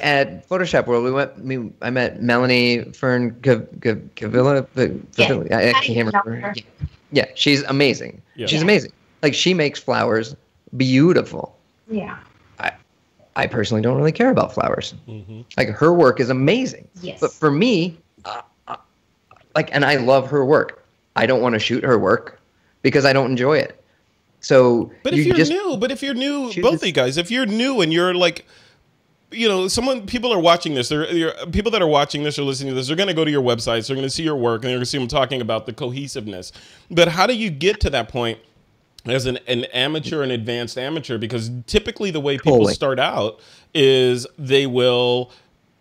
at Photoshop World, I met Melanie Fern Cavilla. I can't remember. Yeah, she's amazing. Yeah. She's amazing. Like, she makes flowers beautiful. Yeah. I personally don't really care about flowers. Mm-hmm. Like, her work is amazing. Yes. But for me, and I love her work. I don't want to shoot her work because I don't enjoy it. So, but if you're new, both of you guys, if you're new and you're like, you know, people are watching this. People that are watching this or listening to this, they're going to go to your websites. They're going to see your work, and they're going to see them talking about the cohesiveness. But how do you get to that point as an amateur, an advanced amateur? Because typically the way people start out is they will,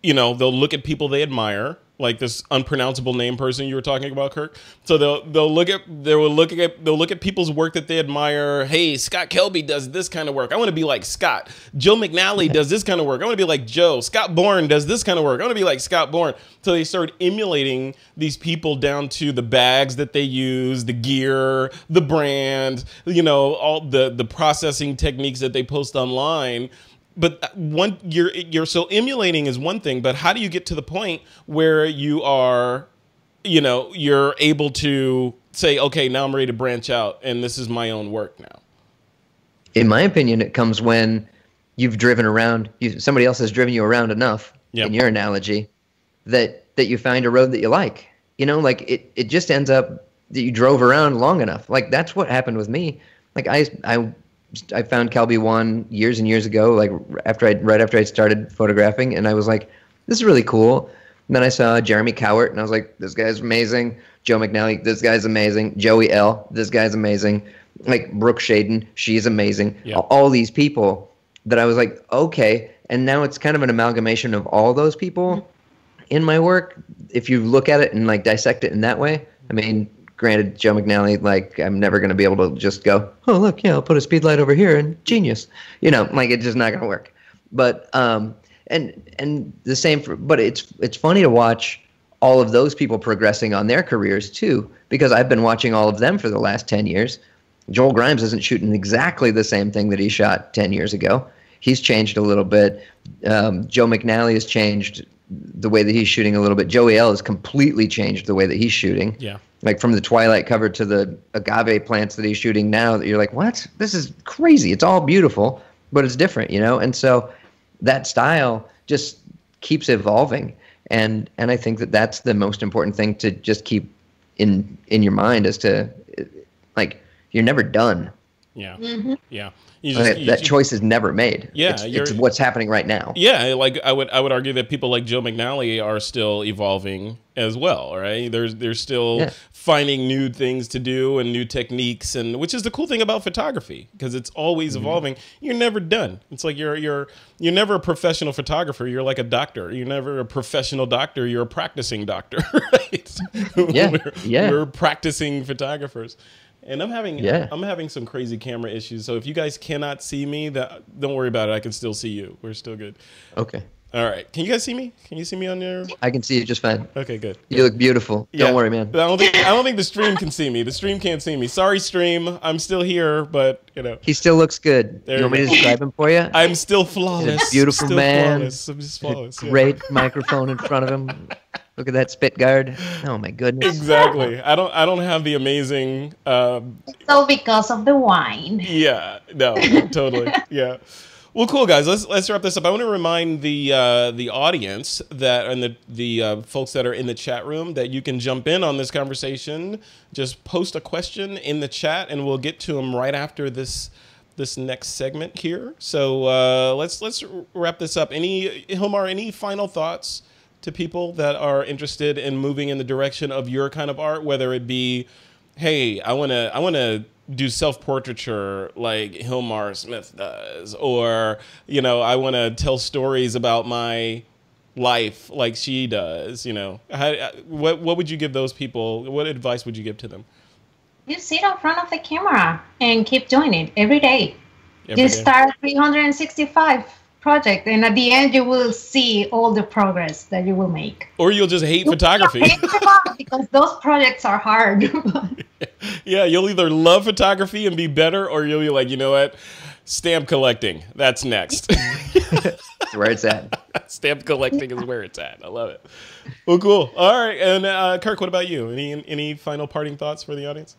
you know, they'll look at people they admire, like this unpronounceable name person you were talking about, Kirk. So they'll look at people's work that they admire. Hey, Scott Kelby does this kind of work. I want to be like Scott. Joe McNally does this kind of work. I want to be like Joe. Scott Bourne does this kind of work. I want to be like Scott Bourne. So they start emulating these people down to the bags that they use, the gear, the brand, you know, all the processing techniques that they post online. But you're so emulating is one thing, but how do you get to the point where you are, you know, you're able to say, okay, now I'm ready to branch out and this is my own work now? In my opinion, it comes when you've driven around, somebody else has driven you around enough, in your analogy, that you find a road that you like. You know, like it just ends up that you drove around long enough. Like, that's what happened with me. Like, I found Kelby 1 years and years ago, like right after I started photographing, and I was like, this is really cool. And then I saw Jeremy Cowart, and I was like, this guy's amazing. Joe McNally, this guy's amazing. Joey L., this guy's amazing. Like, Brooke Shaden, she's amazing. Yeah. All these people that I was like, okay. And now it's kind of an amalgamation of all those people in my work. If you look at it and like dissect it in that way, I mean, granted, Joe McNally, like, I'm never going to be able to just go, oh, look, yeah, I'll put a speed light over here and genius. You know, like, it's just not going to work. But, and the same but it's funny to watch all of those people progressing on their careers too, because I've been watching all of them for the last 10 years. Joel Grimes isn't shooting exactly the same thing that he shot 10 years ago. He's changed a little bit. Joe McNally has changed the way that he's shooting a little bit. Joey L. has completely changed the way that he's shooting. Yeah. Like, from the Twilight cover to the agave plants that he's shooting now, that you're like, what? This is crazy. It's all beautiful, but it's different, you know? And so that style just keeps evolving. And I think that that's the most important thing to just keep in your mind, is to, like, you're never done. Yeah. Mm-hmm. Yeah. That choice is never made. Yeah, it's what's happening right now. Yeah, like I would argue that people like Joe McNally are still evolving as well, right? They're still finding new things to do and new techniques, and which is the cool thing about photography, because it's always evolving. You're never done. It's like you're never a professional photographer. You're like a doctor. You're never a professional doctor. You're a practicing doctor, right? We're practicing photographers. And I'm having some crazy camera issues. So if you guys cannot see me, don't worry about it. I can still see you. We're still good. Okay. All right. Can you guys see me? Can you see me on there? I can see you just fine. Okay, good. You look beautiful. Yeah. Don't worry, man. But I don't think the stream can see me. The stream can't see me. Sorry, stream. I'm still here, but you know. He still looks good. You want me to describe him for you? I'm still flawless. He's a beautiful man. Flawless. I'm just flawless. Great microphone in front of him. Look at that spit guard. Oh my goodness. Exactly. I don't have the amazing so because of the wine. Yeah. No, totally. Yeah. Well, cool, guys. Let's wrap this up. I want to remind the audience that, and the folks that are in the chat room, that you can jump in on this conversation. Just post a question in the chat, and we'll get to them right after this next segment here. So let's wrap this up. Gilmar, any final thoughts to people that are interested in moving in the direction of your kind of art, whether it be, hey, I wanna do self-portraiture like Gilmar Smith does, or, you know, I want to tell stories about my life like she does, you know, what would you give those people? What advice would you give to them? You sit in front of the camera and keep doing it every day. Just start 365 project, and at the end you will see all the progress that you will make. Or you'll just hate photography. Because those projects are hard. Yeah, you'll either love photography and be better, or you'll be like, you know what, stamp collecting, that's next. That's where it's at. Stamp collecting is where it's at. I love it. Well, cool. All right, and Kirk, what about you? Any final parting thoughts for the audience?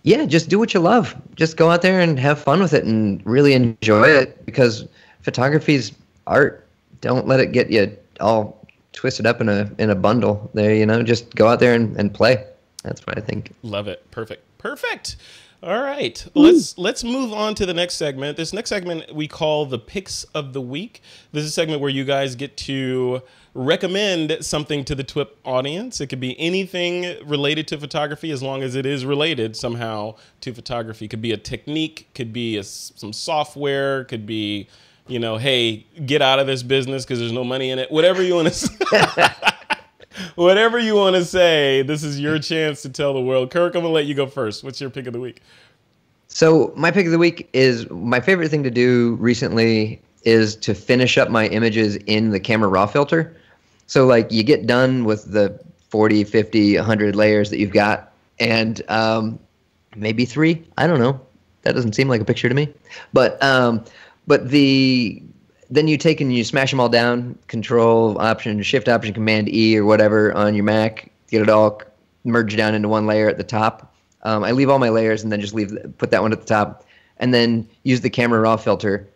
Yeah, just do what you love. Just go out there and have fun with it and really enjoy it, because photography's art. Don't let it get you all twisted up in a bundle there, you know. Just go out there and play. That's what I think. Love it. Perfect. All right, let's move on to the next segment. This next segment we call the Picks of the Week. This is a segment where you guys get to recommend something to the TWiP audience. It could be anything related to photography, as long as it is related somehow to photography. It could be a technique, could be some software, could be, you know, hey, get out of this business because there's no money in it. Whatever you want to say. Whatever you want to say, this is your chance to tell the world. Kirk, I'm going to let you go first. What's your pick of the week? So my pick of the week is, my favorite thing to do recently is to finish up my images in the camera raw filter. So like you get done with the 40, 50, 100 layers that you've got, and maybe 3. I don't know. That doesn't seem like a picture to me. But then you take and you smash them all down, Control, Option, Shift, Option, Command E or whatever on your Mac, get it all merged down into one layer at the top. I leave all my layers and then just put that one at the top, and then use the camera raw filter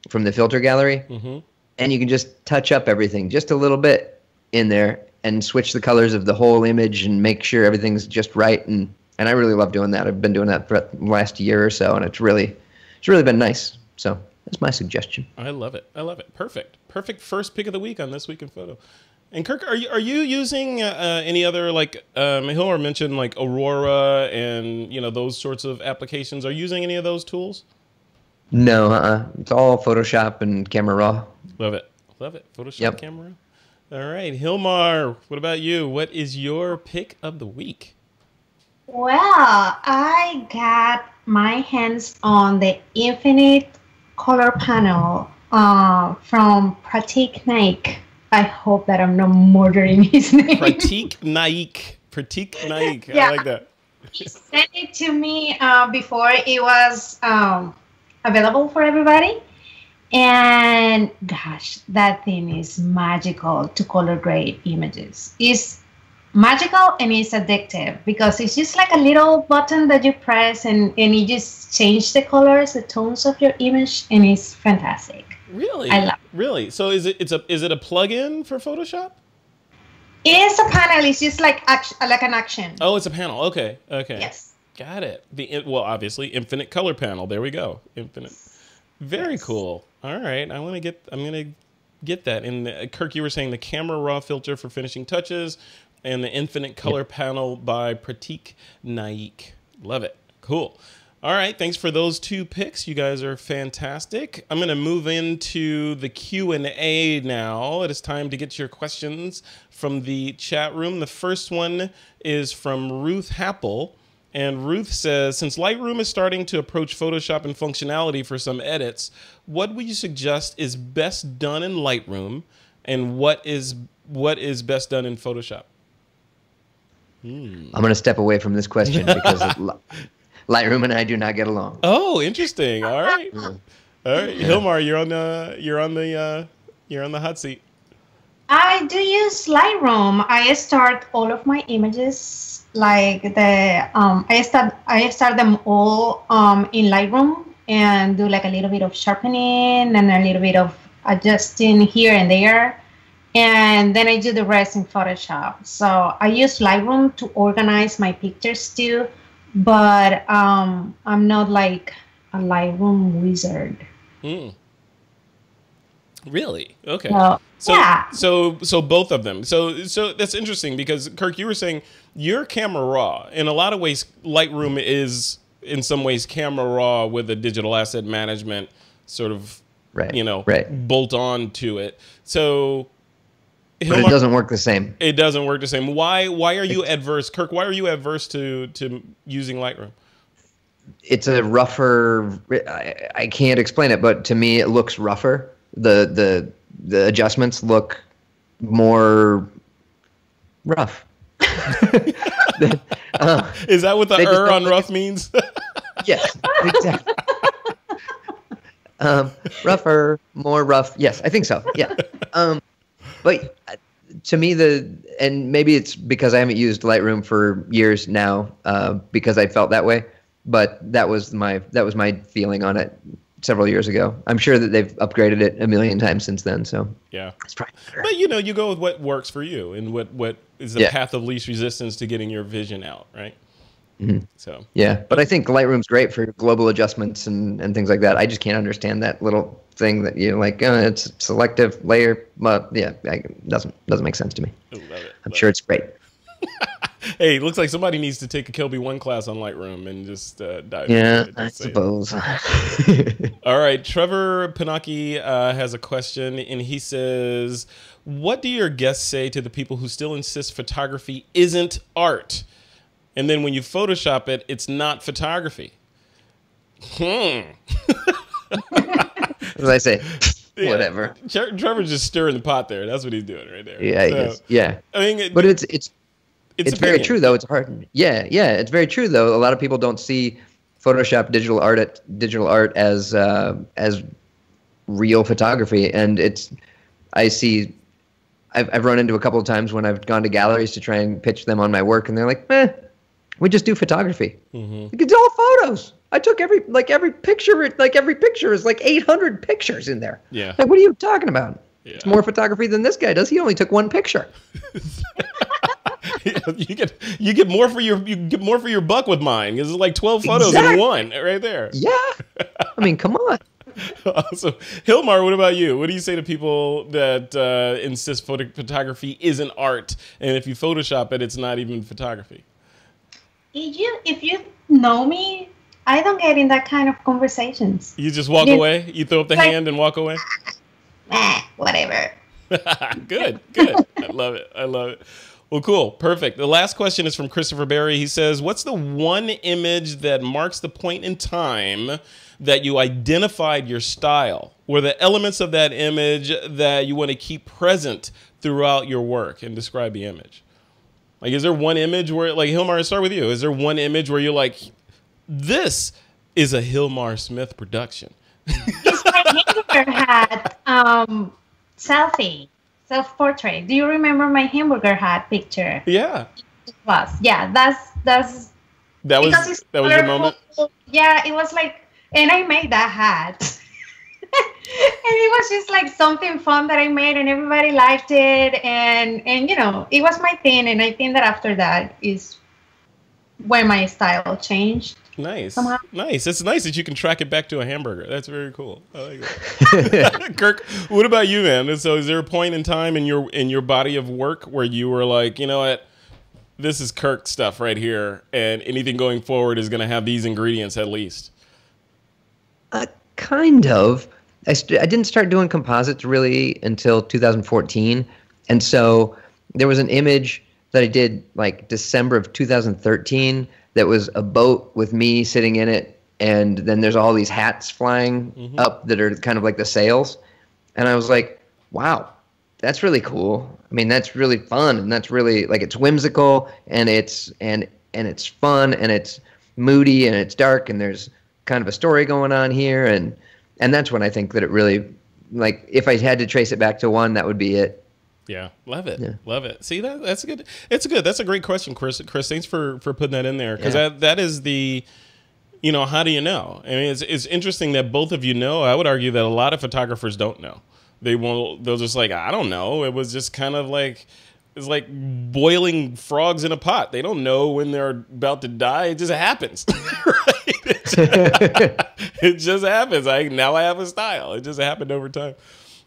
from the filter gallery. Mm-hmm. And you can just touch up everything just a little bit in there and switch the colors of the whole image and make sure everything's just right. And I really love doing that. I've been doing that for the last year or so, and it's really been nice. So that's my suggestion. I love it. Perfect first pick of the week on This Week in Photo. And Kirk, are you using any other, like Gilmar mentioned, like Aurora and, you know, those sorts of applications? Are you using any of those tools? No, it's all Photoshop and Camera Raw. Love it. Photoshop, Camera Raw. All right, Gilmar, what about you? What is your pick of the week? Well, I got my hands on the Infinite Color Panel from Pratik Naik. I hope that I'm not murdering his name. Pratik Naik. Yeah. I like that. He sent it to me before it was available for everybody. And gosh, that thing is magical to color grade images. It's magical and it's addictive because it's just like a little button that you press and you just change the colors, the tones of your image, and it's fantastic. Really? I love it. Really? So is it a plug-in for Photoshop? It's a panel. It's just like an action. Oh, it's a panel. Okay. Yes. Got it. Well, obviously, infinite color panel. There we go. Infinite. Very cool. All right. I'm gonna get that. And Kirk, you were saying the camera raw filter for finishing touches, and the infinite color panel by Pratik Naik. Love it. Cool. All right, thanks for those 2 picks. You guys are fantastic. I'm going to move into the Q&A now. It is time to get your questions from the chat room. The first one is from Ruth Happel. And Ruth says, since Lightroom is starting to approach Photoshop in functionality for some edits, what would you suggest is best done in Lightroom, and what is best done in Photoshop? I'm going to step away from this question because Lightroom and I do not get along. Oh, interesting. All right. All right. Gilmar, you're on the hot seat. I do use Lightroom. I start all of my images like I start them all in Lightroom and do like a little bit of sharpening and a little bit of adjusting here and there. And then I do the rest in Photoshop. So I use Lightroom to organize my pictures too. But I'm not like a Lightroom wizard. Really? Okay. So both of them. So that's interesting because Kirk, you were saying your camera raw. In a lot of ways, Lightroom is in some ways camera raw with a digital asset management sort of bolt on to it. So But it doesn't work the same. It doesn't work the same. Why are you adverse, Kirk? Why are you adverse to using Lightroom? It's a rougher. I can't explain it, but to me, it looks rougher. The adjustments look more rough. Is that what the on rough means? Yes, exactly. Rougher, more rough. Yes, I think so. Yeah. But to me, and maybe it's because I haven't used Lightroom for years now, because I felt that way. But that was my feeling on it several years ago. I'm sure that they've upgraded it a million times since then. So yeah, it's probably better. But you go with what works for you and what is the path of least resistance to getting your vision out, right? Mm-hmm. So yeah, but I think Lightroom's great for global adjustments and things like that. I just can't understand that little thing that you like. It's selective layer. But yeah, it doesn't make sense to me. I love it. I'm sure it's great. Hey, it looks like somebody needs to take a Kelby 1 class on Lightroom and just dive into it. I suppose. All right, Trevor Pinocchi has a question, and he says, what do your guests say to the people who still insist photography isn't art? And then when you Photoshop it, it's not photography. What did I say? Yeah. Whatever. Trevor's just stirring the pot there. That's what he's doing right there. Yeah, he is. Yeah. I mean, but it's very true though. It's hard. Yeah, it's very true though. A lot of people don't see Photoshop digital art as real photography, and I've run into a couple of times when I've gone to galleries to try and pitch them on my work, and they're like, we just do photography. Mm-hmm. It's all photos. I took every picture is like 800 pictures in there. Yeah. Like, what are you talking about? Yeah. It's more photography than this guy does. He only took one picture. You get more for your buck with mine. It's like 12 photos in one right there. Yeah. I mean, come on. So, Gilmar, what about you? What do you say to people that insist photography isn't art, and if you Photoshop it, it's not even photography? If you know me, I don't get in that kind of conversations. You just walk away? You throw up the hand and walk away? Whatever. Good. I love it. Well, cool. Perfect. The last question is from Christopher Berry. He says, what's the one image that marks the point in time that you identified your style, or the elements of that image that you want to keep present throughout your work, and describe the image? Like, is there one image where, like, Gilmar, I'll start with you. Is there one image where you're like, this is a Gilmar Smith production? It's my hamburger hat self-portrait. Do you remember my hamburger hat picture? Yeah. It was. Yeah, that was your moment? Yeah, it was like, and I made that hat. And it was just like something fun that I made, and everybody liked it, and it was my thing. And I think that after that is when my style changed. Nice. Somehow. Nice. It's nice that you can track it back to a hamburger. That's very cool. I like it. Kirk, what about you, man? And so is there a point in time in your body of work where you were like, you know what, this is Kirk stuff right here, and anything going forward is going to have these ingredients at least? Kind of. I didn't start doing composites really until 2014. And so there was an image that I did like December of 2013 that was a boat with me sitting in it. And then there's all these hats flying up that are kind of like the sails. And I was like, wow, that's really cool. I mean, that's really fun. And that's really like, it's whimsical, and it's fun, and it's moody, and it's dark, and there's kind of a story going on here. And that's when I think that it really, like, if I had to trace it back to one, that would be it. Yeah, love it. Yeah. Love it. See, that's good. It's good. That's a great question, Chris. Thanks for putting that in there, because that is the, how do you know? I mean, it's interesting that both of you know. I would argue that a lot of photographers don't know. They'll just like, I don't know. It was just kind of like, it's like boiling frogs in a pot. They don't know when they're about to die. It just happens. Right? It just happens. Now I have a style. It just happened over time.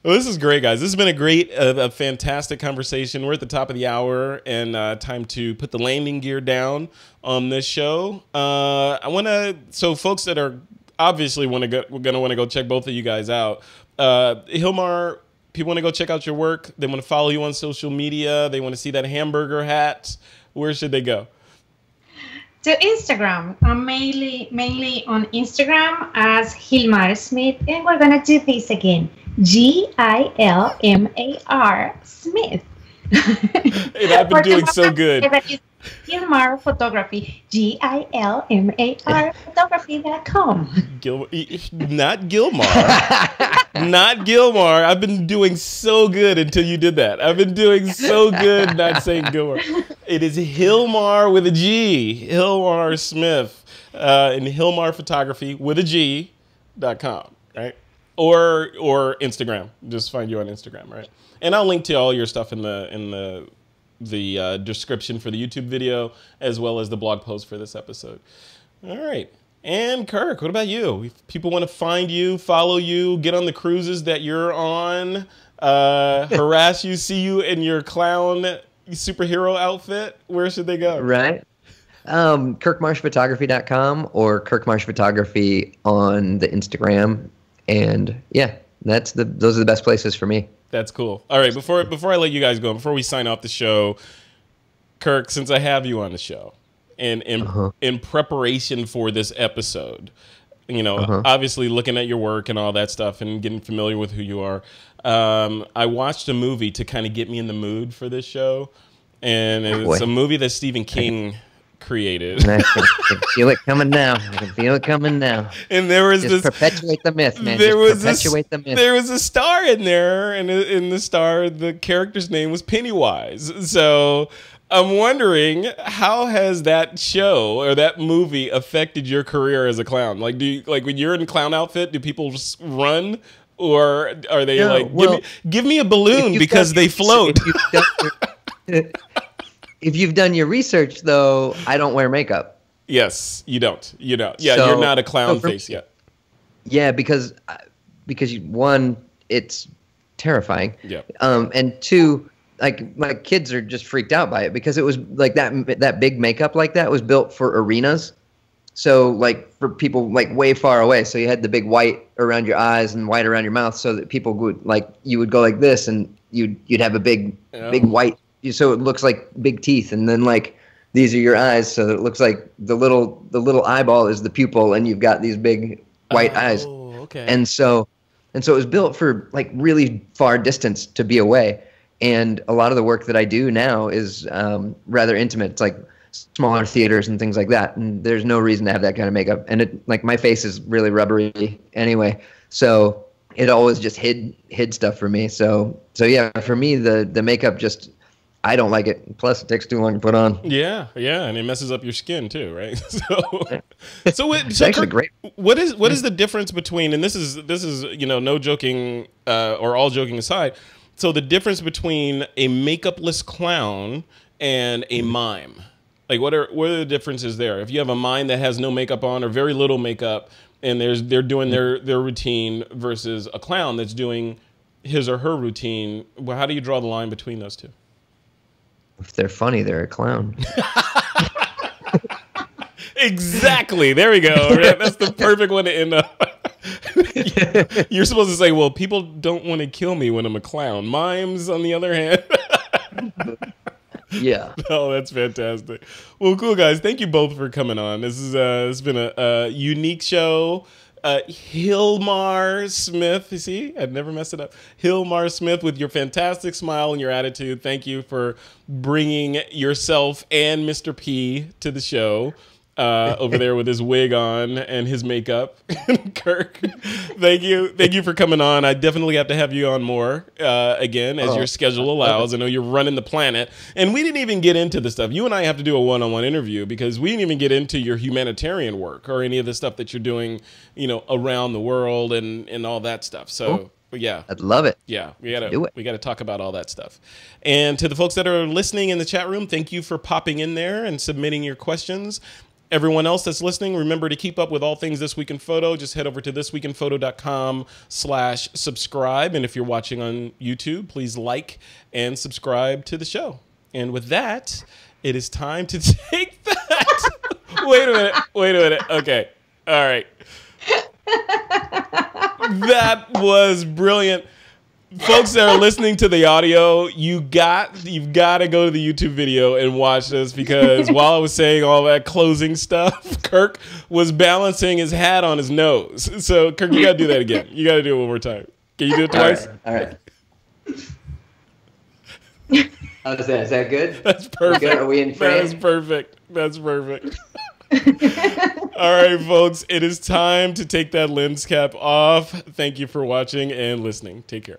Well, this is great, guys. This has been a fantastic conversation. We're at the top of the hour, and time to put the landing gear down on this show. So folks that are obviously going to want to go check both of you guys out. Gilmar people want to go check out your work, they want to follow you on social media, they want to see that hamburger hat, where should they go? To Instagram. I'm mainly on Instagram as Gilmar Smith, and we're gonna do this again. Gilmar Smith. And I've been doing so good. Gilmar Photography. Gilmar Photography.com. Not Gilmar. Not Gilmar. I've been doing so good until you did that. I've been doing so good not saying Gilmar. It is Gilmar with a G. Gilmar Smith. And Gilmar Photography with a G.com, right? Or Instagram. Just find you on Instagram, right? And I'll link to all your stuff in the description for the YouTube video, as well as the blog post for this episode. All right. And Kirk, what about you? If people want to find you, follow you, get on the cruises that you're on, harass you, see you in your clown superhero outfit, where should they go? Right. KirkMarshPhotography.com or Kirk Marsh Photography on the Instagram. And yeah, those are the best places for me. That's cool. All right, before I let you guys go, before we sign off the show, Kirk, since I have you on the show, and in preparation for this episode, obviously looking at your work and all that stuff and getting familiar with who you are, I watched a movie to kind of get me in the mood for this show, and it's a movie that Stephen King created. I can feel it coming now. I can feel it coming now. And there was Just perpetuate the myth, man. There was perpetuate the myth. There was a star in there, and in the star, the character's name was Pennywise. So I'm wondering, how has that show or that movie affected your career as a clown? Like, when you're in a clown outfit, do people just run, or are they give me a balloon because they float? If you've done your research, though, I don't wear makeup. Yes, you don't. Yeah, so, you're not a clown face yet. Yeah, because one, it's terrifying. Yeah. And two, like, my kids are just freaked out by it because it was like that big makeup like that was built for arenas. So like for people like way far away. So you had the big white around your eyes and white around your mouth, so that people would you would go like this, and you'd have a big white. So it looks like big teeth, and then like these are your eyes, so it looks like the little eyeball is the pupil, and you've got these big white eyes. Okay. And so it was built for like really far distance to be away. And a lot of the work that I do now is rather intimate. It's like smaller theaters and things like that, and there's no reason to have that kind of makeup. And it like my face is really rubbery anyway, so it always just hid stuff for me. So yeah, for me the makeup just, I don't like it. Plus, it takes too long to put on. Yeah, and it messes up your skin too, right? So it's actually great. What is the difference between? And this is no joking or all joking aside. So the difference between a makeupless clown and a mime, like what are the differences there? If you have a mime that has no makeup on or very little makeup, and they're doing their routine versus a clown that's doing his or her routine, well, how do you draw the line between those two? If they're funny, they're a clown. Exactly. There we go. Right? That's the perfect one to end up. You're supposed to say, well, people don't want to kill me when I'm a clown. Mimes, on the other hand. Yeah. Oh, that's fantastic. Well, cool, guys. Thank you both for coming on. This is it's been a unique show. Gilmar Smith, you see, I'd never messed it up. Gilmar Smith, with your fantastic smile and your attitude. Thank you for bringing yourself and Mr. P to the show. Over there with his wig on and his makeup. Kirk, thank you for coming on. I definitely have to have you on more again as your schedule allows. I know you're running the planet, and we didn't even get into the stuff. You and I have to do a one-on-one interview because we didn't even get into your humanitarian work or any of the stuff that you're doing, around the world and all that stuff. So. Yeah, I'd love it. Yeah, we gotta talk about all that stuff. And to the folks that are listening in the chat room, thank you for popping in there and submitting your questions. Everyone else that's listening, remember to keep up with all things This Week in Photo. Just head over to thisweekinphoto.com/subscribe. And if you're watching on YouTube, please like and subscribe to the show. And with that, it is time to take that. Wait a minute. Okay. All right. That was brilliant. folks that are listening to the audio, you've got to go to the YouTube video and watch this, because while I was saying all that closing stuff, Kirk was balancing his hat on his nose. So Kirk, you got to do that again. You got to do it one more time. Can you do it twice? All right. How's that? Is that good? That's perfect. Good? Are we in frame? That is perfect. That's perfect. All right, folks. It is time to take that lens cap off. Thank you for watching and listening. Take care.